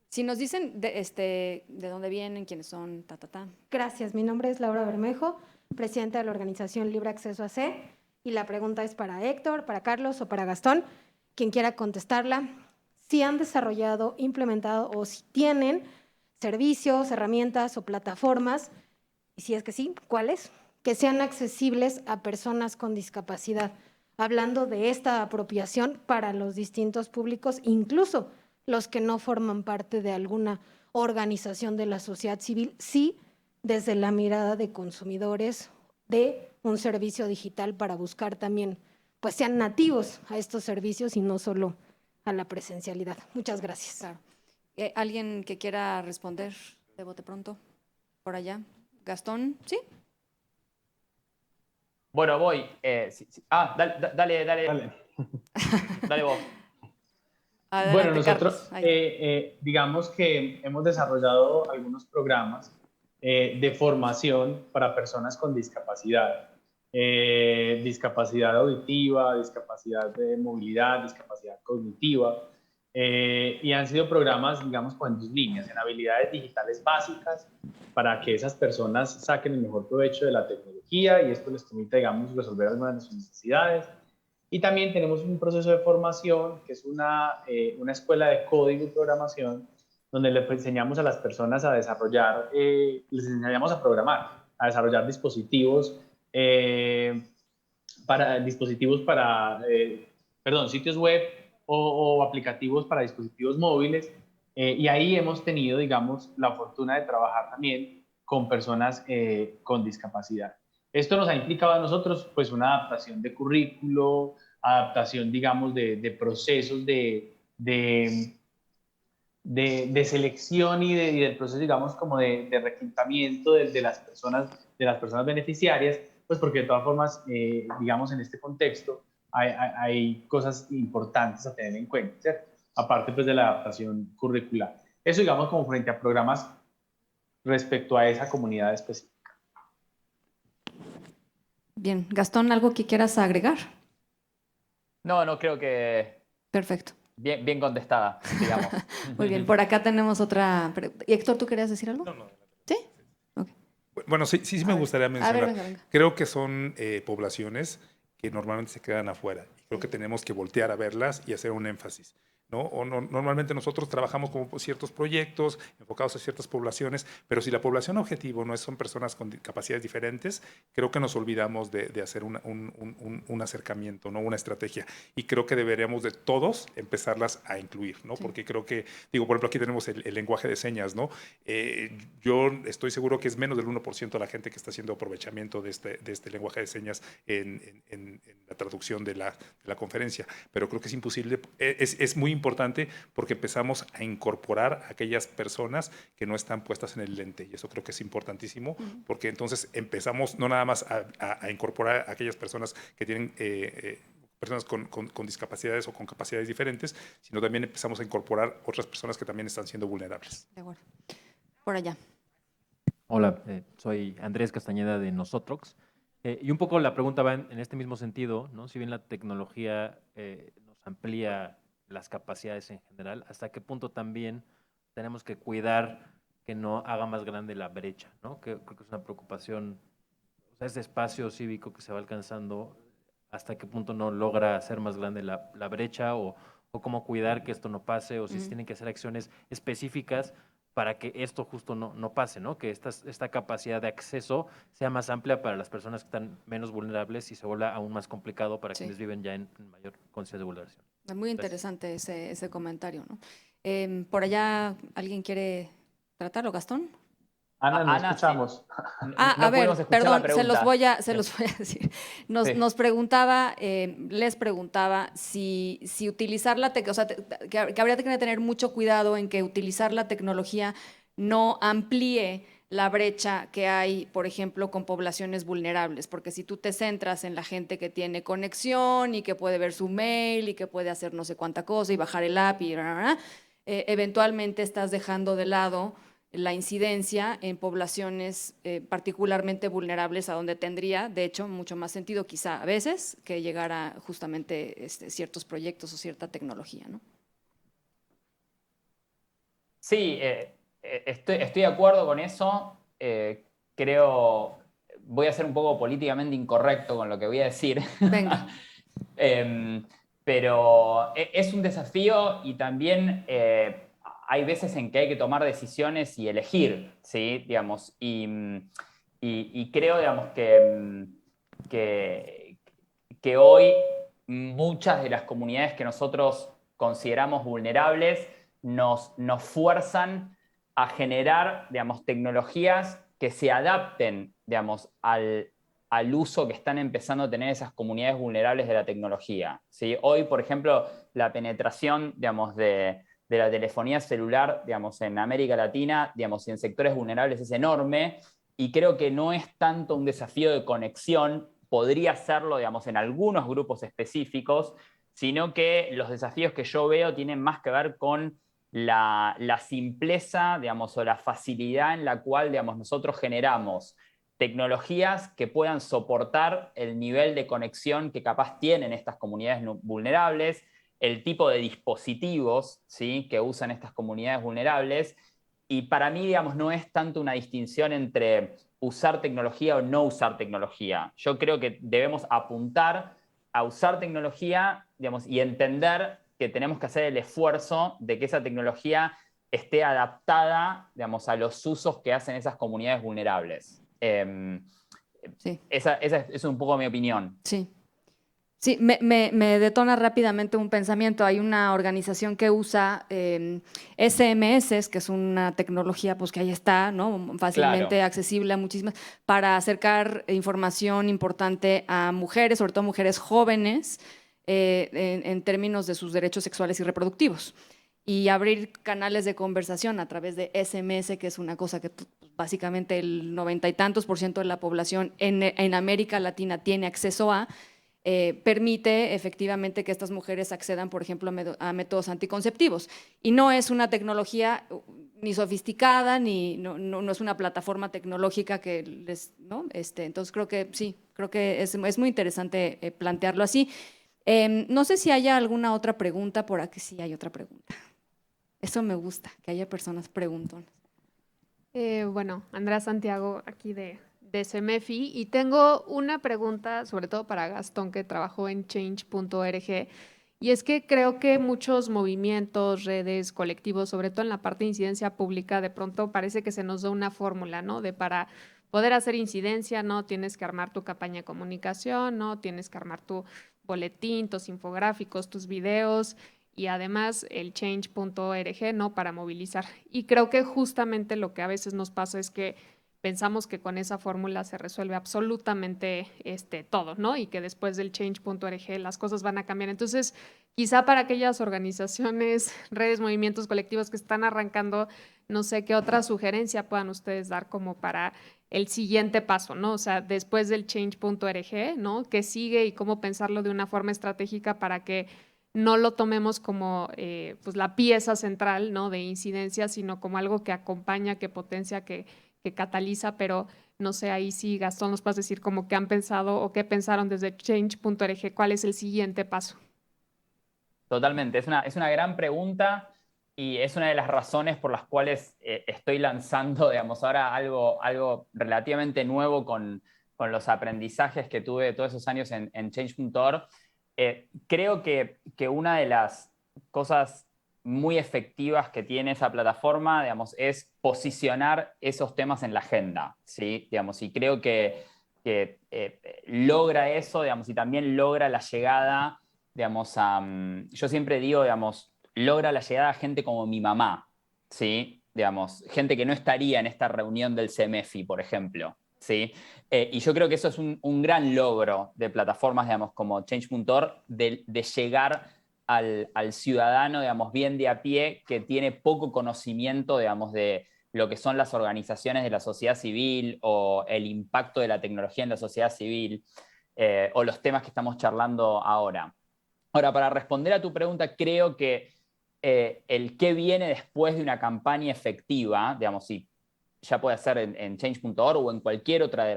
Si nos dicen de dónde vienen, quiénes son, Gracias, mi nombre es Laura Bermejo, presidenta de la organización Libre Acceso AC, y la pregunta es para Héctor, para Carlos o para Gastón, quien quiera contestarla. Si han desarrollado, implementado o si tienen servicios, herramientas o plataformas, y si es que sí, ¿cuáles? que sean accesibles a personas con discapacidad, hablando de esta apropiación para los distintos públicos, incluso los que no forman parte de alguna organización de la sociedad civil, sí desde la mirada de consumidores de un servicio digital para buscar también, pues sean nativos a estos servicios y no solo a la presencialidad. Muchas gracias. Claro. ¿Alguien que quiera responder de bote pronto? Por allá. Gastón, ¿sí? Bueno, voy. Dale. Dale vos. Adelante, Bueno, nosotros Carlos. digamos que hemos desarrollado algunos programas de formación para personas con discapacidad. Discapacidad auditiva, discapacidad de movilidad, discapacidad cognitiva. Y han sido programas, digamos, con dos líneas, en habilidades digitales básicas para que esas personas saquen el mejor provecho de la tecnología y esto les permita, digamos, resolver algunas de sus necesidades. Y también tenemos un proceso de formación que es una escuela de código y programación donde les enseñamos a las personas a desarrollar, les enseñamos a programar, a desarrollar dispositivos sitios web o aplicativos para dispositivos móviles. Y ahí hemos tenido, digamos, la fortuna de trabajar también con personas con discapacidad. Esto nos ha implicado a nosotros pues una adaptación de currículo, adaptación, digamos, de procesos de selección y del proceso, digamos, como de reclutamiento de las personas beneficiarias, pues porque de todas formas, digamos, en este contexto hay cosas importantes a tener en cuenta, ¿cierto? Aparte pues de la adaptación curricular. Eso, digamos, como frente a programas respecto a esa comunidad específica. Bien. Gastón, ¿algo que quieras agregar? No, creo que Perfecto. bien contestada, digamos. Muy bien. Por acá tenemos otra pregunta. ¿Y Héctor, tú querías decir algo? No. ¿Sí? Ok. Bueno, sí me gustaría A ver, mencionar. venga. Creo que son poblaciones que normalmente se quedan afuera. Creo que tenemos que voltear a verlas y hacer un énfasis, ¿no? Normalmente nosotros trabajamos como ciertos proyectos enfocados a ciertas poblaciones, pero si la población objetivo no son personas con capacidades diferentes, creo que nos olvidamos de hacer un acercamiento, ¿no? Una estrategia. Y creo que deberíamos de todos empezarlas a incluir, ¿no? Sí. Porque creo que, digo, por ejemplo, aquí tenemos el lenguaje de señas, ¿no? Yo estoy seguro que es menos del 1% de la gente que está haciendo aprovechamiento de este lenguaje de señas en la traducción de la conferencia, pero creo que es imposible, es muy importante porque empezamos a incorporar a aquellas personas que no están puestas en el lente y eso creo que es importantísimo porque entonces empezamos no nada más a incorporar a aquellas personas que tienen personas con discapacidades o con capacidades diferentes, sino también empezamos a incorporar otras personas que también están siendo vulnerables. De acuerdo. Por allá. Hola, soy Andrés Castañeda de Nosotrox. Y un poco la pregunta va en este mismo sentido, ¿no? Si bien la tecnología nos amplía las capacidades en general, ¿hasta qué punto también tenemos que cuidar que no haga más grande la brecha, ¿no? Creo que es una preocupación, o sea, ese espacio cívico que se va alcanzando, ¿hasta qué punto no logra hacer más grande la brecha o cómo cuidar que esto no pase o si se tienen que hacer acciones específicas para que esto justo no pase, ¿no? Que esta capacidad de acceso sea más amplia para las personas que están menos vulnerables y se vuelva aún más complicado para quienes viven ya en mayor condición de vulneración. Es muy interesante ese comentario, ¿no? Por allá, ¿alguien quiere tratarlo, Gastón? Ana, no Ana, escuchamos. A ver, pudimos escuchar la perdón, pregunta. se los voy a decir. Sí. Nos preguntaba, les preguntaba si utilizar la tecnología, o sea, que habría que tener mucho cuidado en que utilizar la tecnología no amplíe la brecha que hay, por ejemplo, con poblaciones vulnerables, porque si tú te centras en la gente que tiene conexión y que puede ver su mail y que puede hacer no sé cuánta cosa y bajar el app y eventualmente estás dejando de lado la incidencia en poblaciones particularmente vulnerables, a donde tendría, de hecho, mucho más sentido quizá a veces que llegar a justamente ciertos proyectos o cierta tecnología, ¿no? Sí, estoy de acuerdo con eso. Creo, voy a ser un poco políticamente incorrecto con lo que voy a decir. Venga. Pero es un desafío y también hay veces en que hay que tomar decisiones y elegir, ¿sí? Digamos, y Y creo, digamos, que hoy muchas de las comunidades que nosotros consideramos vulnerables nos fuerzan a generar, digamos, tecnologías que se adapten, digamos, al uso que están empezando a tener esas comunidades vulnerables de la tecnología, ¿sí? Hoy, por ejemplo, la penetración, digamos, de la telefonía celular, digamos, en América Latina, digamos, y en sectores vulnerables es enorme, y creo que no es tanto un desafío de conexión, podría serlo, digamos, en algunos grupos específicos, sino que los desafíos que yo veo tienen más que ver con la simpleza, digamos, o la facilidad en la cual, digamos, nosotros generamos tecnologías que puedan soportar el nivel de conexión que capaz tienen estas comunidades vulnerables, el tipo de dispositivos, ¿sí?, que usan estas comunidades vulnerables. Y para mí, digamos, no es tanto una distinción entre usar tecnología o no usar tecnología. Yo creo que debemos apuntar a usar tecnología, digamos, y entender que tenemos que hacer el esfuerzo de que esa tecnología esté adaptada, digamos, a los usos que hacen esas comunidades vulnerables. Sí. Esa es un poco mi opinión. Sí. Sí, me detona rápidamente un pensamiento. Hay una organización que usa SMS, que es una tecnología pues, que ahí está, ¿no? Fácilmente Claro. accesible a muchísimas, para acercar información importante a mujeres, sobre todo mujeres jóvenes, en términos de sus derechos sexuales y reproductivos. Y abrir canales de conversación a través de SMS, que es una cosa que pues, básicamente el 90 y tantos % de la población en América Latina tiene acceso a. Permite efectivamente que estas mujeres accedan, por ejemplo, a métodos anticonceptivos. Y no es una tecnología ni sofisticada, ni no es una plataforma tecnológica que les, ¿no? Entonces creo que sí, creo que es muy interesante plantearlo así. No sé si haya alguna otra pregunta por aquí. Sí, hay otra pregunta. Eso me gusta, que haya personas preguntonas. Bueno, Andrea Santiago, aquí de CEMEFI, y tengo una pregunta, sobre todo para Gastón, que trabajó en change.org, y es que creo que muchos movimientos, redes, colectivos, sobre todo en la parte de incidencia pública, de pronto parece que se nos da una fórmula, ¿no? De para poder hacer incidencia, ¿no? Tienes que armar tu campaña de comunicación, ¿no? Tienes que armar tu boletín, tus infográficos, tus videos, y además el change.org, ¿no? Para movilizar. Y creo que justamente lo que a veces nos pasa es que pensamos que con esa fórmula se resuelve absolutamente todo, ¿no? Y que después del change.org las cosas van a cambiar. Entonces, quizá para aquellas organizaciones, redes, movimientos colectivos que están arrancando, no sé qué otra sugerencia puedan ustedes dar como para el siguiente paso, ¿no? O sea, después del change.org, ¿no? ¿Qué sigue y cómo pensarlo de una forma estratégica para que no lo tomemos como pues la pieza central, ¿no? De incidencia, sino como algo que acompaña, que potencia, que cataliza, pero no sé, ahí sí, Gastón, nos puedes decir como qué han pensado o qué pensaron desde change.org, cuál es el siguiente paso. Totalmente, es una gran pregunta y es una de las razones por las cuales estoy lanzando, digamos, ahora algo relativamente nuevo con los aprendizajes que tuve todos esos años en change.org. Creo que una de las cosas muy efectivas que tiene esa plataforma, digamos, es posicionar esos temas en la agenda, ¿sí? Digamos, y creo que logra eso, digamos, y también logra la llegada, digamos, yo siempre digo, digamos, logra la llegada a gente como mi mamá, ¿sí? Digamos, gente que no estaría en esta reunión del CEMEFI, por ejemplo, ¿sí? Y yo creo que eso es un gran logro de plataformas, digamos, como Change.org, de llegar al ciudadano, digamos, bien de a pie, que tiene poco conocimiento, digamos, de lo que son las organizaciones de la sociedad civil o el impacto de la tecnología en la sociedad civil o los temas que estamos charlando ahora. Ahora, para responder a tu pregunta, creo que el qué viene después de una campaña efectiva, digamos, si ya puede ser en change.org o en cualquier otra de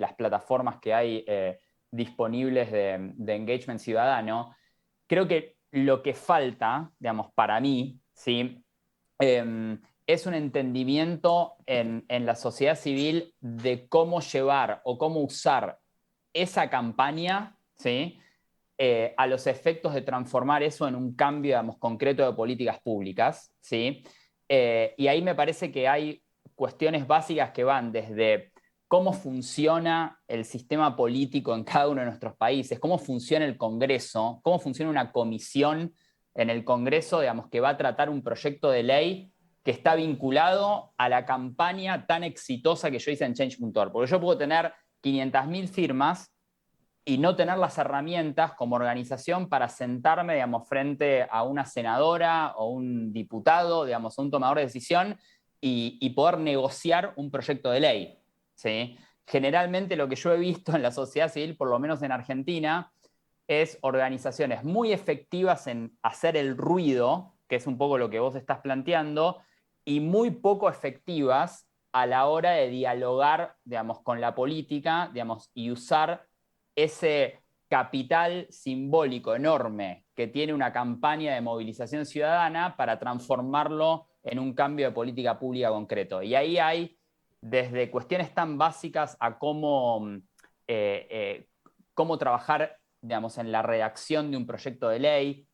las plataformas que hay disponibles de engagement ciudadano, creo que lo que falta, digamos, para mí, ¿sí? Es un entendimiento en la sociedad civil de cómo llevar o cómo usar esa campaña, ¿sí? A los efectos de transformar eso en un cambio, digamos, concreto de políticas públicas, ¿sí? Y ahí me parece que hay cuestiones básicas que van desde cómo funciona el sistema político en cada uno de nuestros países, cómo funciona el Congreso, cómo funciona una comisión en el Congreso, digamos, que va a tratar un proyecto de ley que está vinculado a la campaña tan exitosa que yo hice en Change.org. Porque yo puedo tener 500.000 firmas y no tener las herramientas como organización para sentarme, digamos, frente a una senadora o un diputado, digamos, a un tomador de decisión y poder negociar un proyecto de ley, ¿sí? Generalmente lo que yo he visto en la sociedad civil, por lo menos en Argentina, es organizaciones muy efectivas en hacer el ruido, que es un poco lo que vos estás planteando, y muy poco efectivas a la hora de dialogar, digamos, con la política, digamos, y usar ese capital simbólico enorme que tiene una campaña de movilización ciudadana para transformarlo en un cambio de política pública concreto. Y ahí hay desde cuestiones tan básicas a cómo trabajar, digamos, en la redacción de un proyecto de ley,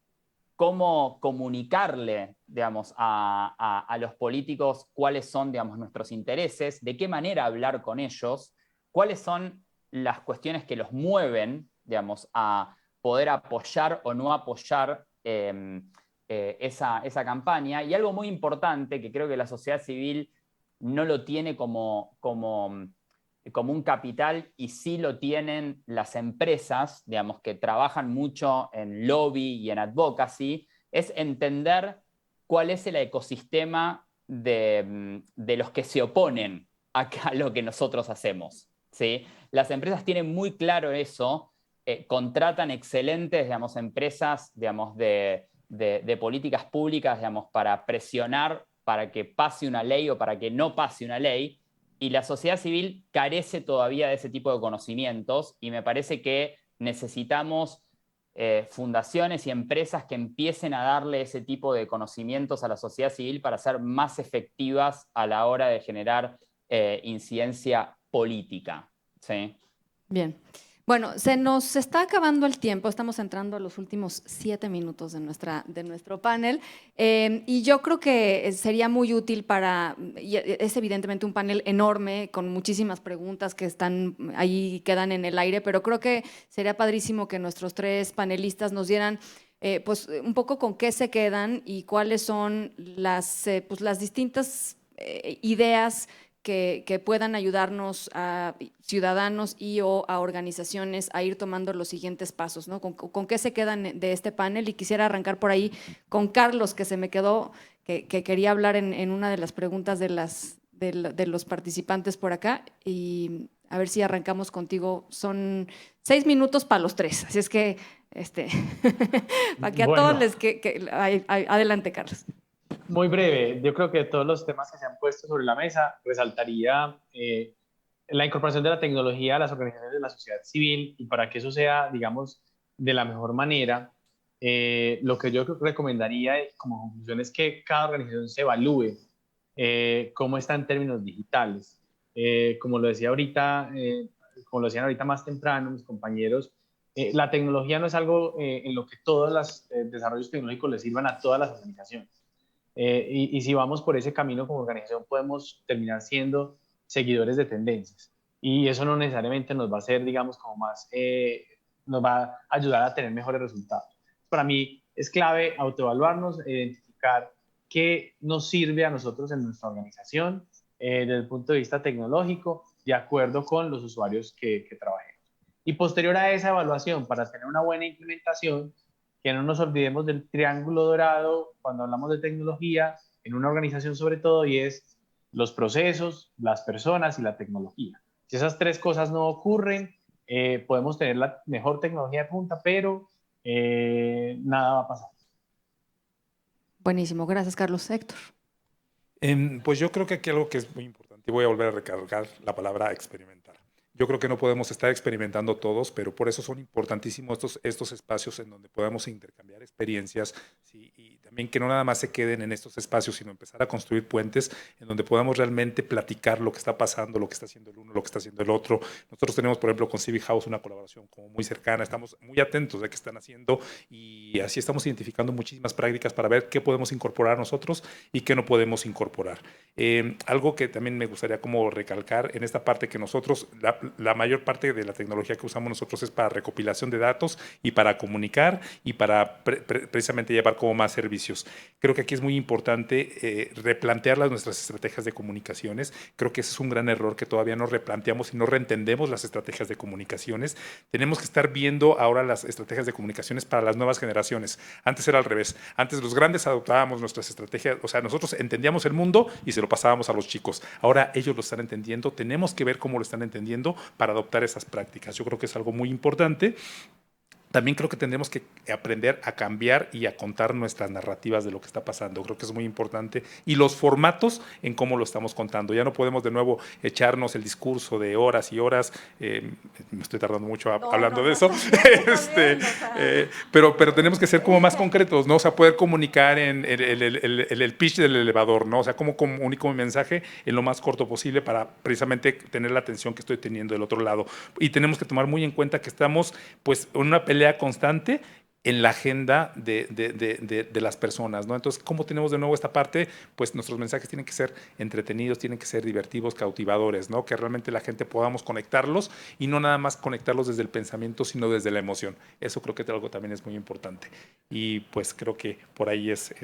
cómo comunicarle, digamos, a los políticos cuáles son, digamos, nuestros intereses, de qué manera hablar con ellos, cuáles son las cuestiones que los mueven, digamos, a poder apoyar o no apoyar esa campaña. Y algo muy importante que creo que la sociedad civil no lo tiene como un capital, y sí lo tienen las empresas, digamos, que trabajan mucho en lobby y en advocacy, es entender cuál es el ecosistema de los que se oponen a lo que nosotros hacemos, ¿sí? Las empresas tienen muy claro eso, contratan excelentes, digamos, empresas, digamos, de políticas públicas, digamos, para presionar para que pase una ley o para que no pase una ley. Y la sociedad civil carece todavía de ese tipo de conocimientos, y me parece que necesitamos fundaciones y empresas que empiecen a darle ese tipo de conocimientos a la sociedad civil para ser más efectivas a la hora de generar incidencia política, ¿sí? Bien. Bueno, se nos está acabando el tiempo, estamos entrando a los últimos 7 minutos de nuestro panel, y yo creo que sería muy útil y es evidentemente un panel enorme con muchísimas preguntas que están ahí, quedan en el aire, pero creo que sería padrísimo que nuestros 3 panelistas nos dieran pues un poco con qué se quedan y cuáles son pues las distintas ideas que puedan ayudarnos a ciudadanos y o a organizaciones a ir tomando los siguientes pasos, ¿no? ¿Con qué se quedan de este panel? Y quisiera arrancar por ahí con Carlos, que se me quedó, que quería hablar en una de las preguntas de los participantes por acá, y a ver si arrancamos contigo. Son 6 minutos para los 3, así es que para que a Bueno. todos adelante, Carlos. Muy breve, yo creo que de todos los temas que se han puesto sobre la mesa, resaltaría la incorporación de la tecnología a las organizaciones de la sociedad civil, y para que eso sea, digamos, de la mejor manera, lo que yo recomendaría como conclusión es que cada organización se evalúe cómo está en términos digitales. Como lo decía ahorita, como lo decían ahorita más temprano mis compañeros, la tecnología no es algo en lo que todos los desarrollos tecnológicos les sirvan a todas las organizaciones. Y si vamos por ese camino como organización, podemos terminar siendo seguidores de tendencias. Y eso no necesariamente nos va a hacer, digamos, como más, nos va a ayudar a tener mejores resultados. Para mí es clave autoevaluarnos, identificar qué nos sirve a nosotros en nuestra organización desde el punto de vista tecnológico, de acuerdo con los usuarios que trabajemos. Y posterior a esa evaluación, para tener una buena implementación, que no nos olvidemos del triángulo dorado cuando hablamos de tecnología, en una organización sobre todo, y es los procesos, las personas y la tecnología. Si esas 3 cosas no ocurren, podemos tener la mejor tecnología de punta, pero nada va a pasar. Buenísimo, gracias, Carlos. Héctor. Pues yo creo que aquí algo que es muy importante, y voy a volver a recargar la palabra experimentar. Yo creo que no podemos estar experimentando todos, pero por eso son importantísimos estos espacios en donde podamos intercambiar experiencias, ¿sí? Y también que no nada más se queden en estos espacios, sino empezar a construir puentes en donde podamos realmente platicar lo que está pasando, lo que está haciendo el uno, lo que está haciendo el otro. Nosotros tenemos, por ejemplo, con Civic House una colaboración como muy cercana, estamos muy atentos de qué están haciendo y así estamos identificando muchísimas prácticas para ver qué podemos incorporar nosotros y qué no podemos incorporar. Algo que también me gustaría como recalcar en esta parte que nosotros, la mayor parte de la tecnología que usamos nosotros es para recopilación de datos y para comunicar y para precisamente llevar como más servicios. Creo que aquí es muy importante replantear nuestras estrategias de comunicaciones. Creo que ese es un gran error que todavía no replanteamos y no reentendemos las estrategias de comunicaciones. Tenemos que estar viendo ahora las estrategias de comunicaciones para las nuevas generaciones. Antes era al revés. Antes los grandes adoptábamos nuestras estrategias, o sea, nosotros entendíamos el mundo y se lo pasábamos a los chicos. Ahora ellos lo están entendiendo. Tenemos que ver cómo lo están entendiendo para adoptar esas prácticas. Yo creo que es algo muy importante. También creo que tendremos que aprender a cambiar y a contar nuestras narrativas de lo que está pasando. Creo que es muy importante. Y los formatos en cómo lo estamos contando. Ya no podemos de nuevo echarnos el discurso de horas y horas. Me estoy tardando mucho hablando de eso. Pero tenemos que ser como más concretos, ¿no? O sea, poder comunicar en el pitch del elevador, ¿no? O sea, cómo comunico mi mensaje en lo más corto posible para precisamente tener la atención que estoy teniendo del otro lado. Y tenemos que tomar muy en cuenta que estamos pues en una pelea constante en la agenda de las personas, ¿no? Entonces, ¿cómo tenemos de nuevo esta parte? Pues nuestros mensajes tienen que ser entretenidos, tienen que ser divertidos, cautivadores, ¿no? Que realmente la gente podamos conectarlos y no nada más conectarlos desde el pensamiento, sino desde la emoción. Eso creo que algo también es muy importante. Y pues creo que por ahí es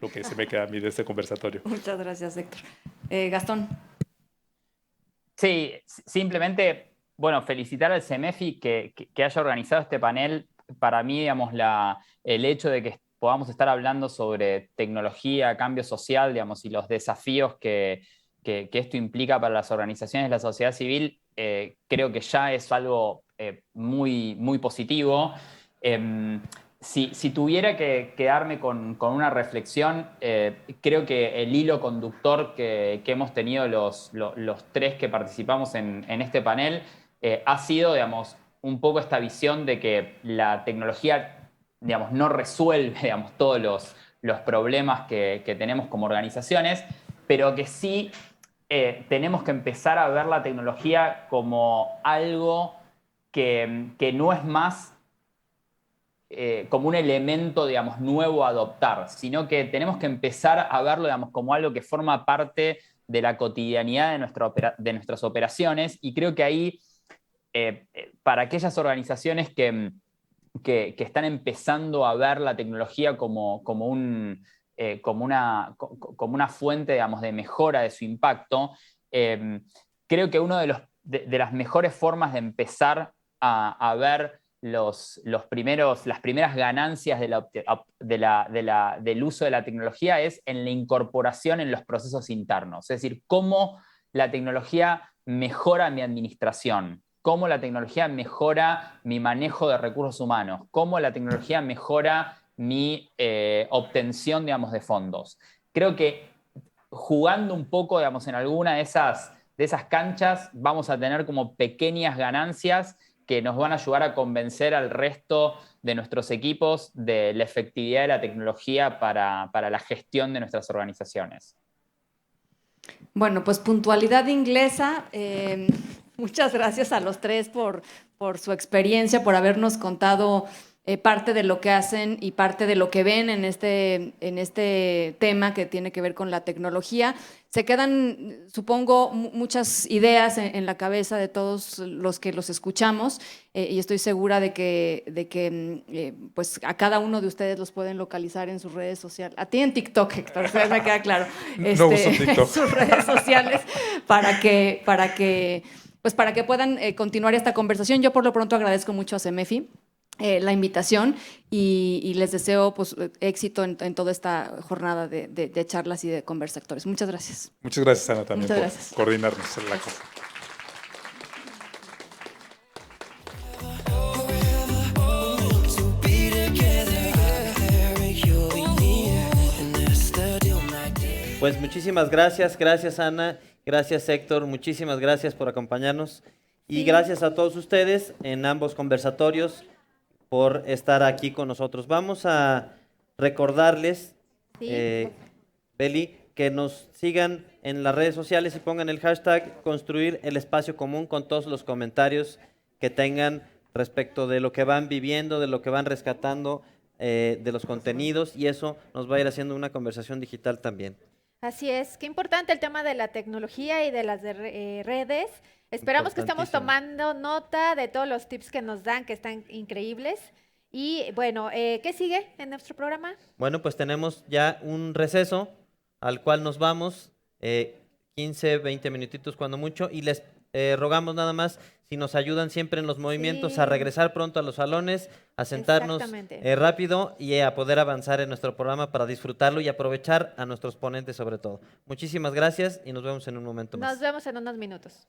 lo que se me queda a mí de este conversatorio. Muchas gracias, Héctor. Gastón. Sí, simplemente, bueno, felicitar al CEMEFI que haya organizado este panel. Para mí, digamos, el hecho de que podamos estar hablando sobre tecnología, cambio social, digamos, y los desafíos que esto implica para las organizaciones de la sociedad civil, creo que ya es algo muy, muy positivo. Si tuviera que quedarme con una reflexión, creo que el hilo conductor que hemos tenido los tres que participamos en este panel ha sido, digamos, un poco esta visión de que la tecnología, digamos, no resuelve, digamos, todos los problemas que tenemos como organizaciones, pero que sí tenemos que empezar a ver la tecnología como algo que no es más como un elemento, digamos, nuevo a adoptar, sino que tenemos que empezar a verlo, digamos, como algo que forma parte de la cotidianidad de nuestras operaciones, y creo que ahí para aquellas organizaciones que están empezando a ver la tecnología como una fuente, digamos, de mejora de su impacto, creo que una de las mejores formas de empezar a ver las primeras ganancias del uso de la tecnología es en la incorporación en los procesos internos. Es decir, cómo la tecnología mejora mi administración, cómo la tecnología mejora mi manejo de recursos humanos, cómo la tecnología mejora mi obtención, digamos, de fondos. Creo que jugando un poco, digamos, en alguna de esas canchas vamos a tener como pequeñas ganancias que nos van a ayudar a convencer al resto de nuestros equipos de la efectividad de la tecnología para la gestión de nuestras organizaciones. Bueno, pues puntualidad inglesa. Muchas gracias a los tres por su experiencia, por habernos contado parte de lo que hacen y parte de lo que ven en este tema que tiene que ver con la tecnología. Se quedan, supongo, muchas ideas en la cabeza de todos los que los escuchamos y estoy segura de que pues a cada uno de ustedes los pueden localizar en sus redes sociales. A ti en TikTok, Héctor, me queda claro. No uso TikTok. En sus redes sociales para que puedan continuar esta conversación. Yo por lo pronto agradezco mucho a CEMEFI la invitación y les deseo pues, éxito en toda esta jornada de charlas y de conversatorios. Muchas gracias. Muchas gracias, Ana, también Muchas por gracias. coordinarnos en la cosa. Pues muchísimas gracias, Ana, gracias Héctor, muchísimas gracias por acompañarnos. Y Sí. gracias a todos ustedes en ambos conversatorios por estar aquí con nosotros. Vamos a recordarles, Sí. Beli, que nos sigan en las redes sociales y pongan el hashtag construir el espacio común con todos los comentarios que tengan respecto de lo que van viviendo, de lo que van rescatando, de los contenidos, y eso nos va a ir haciendo una conversación digital también. Así es, qué importante el tema de la tecnología y de las redes. Esperamos que estamos Importantísimo. tomando nota de todos los tips que nos dan, que están increíbles. Y bueno, ¿qué sigue en nuestro programa? Bueno, pues tenemos ya un receso al cual nos vamos, 15, 20 minutitos cuando mucho, y les rogamos nada más si nos ayudan siempre en los movimientos a Sí. regresar pronto a los salones, a sentarnos Exactamente. rápido y a poder avanzar en nuestro programa para disfrutarlo y aprovechar a nuestros ponentes sobre todo. Muchísimas gracias y nos vemos en un momento más. Nos vemos en unos minutos.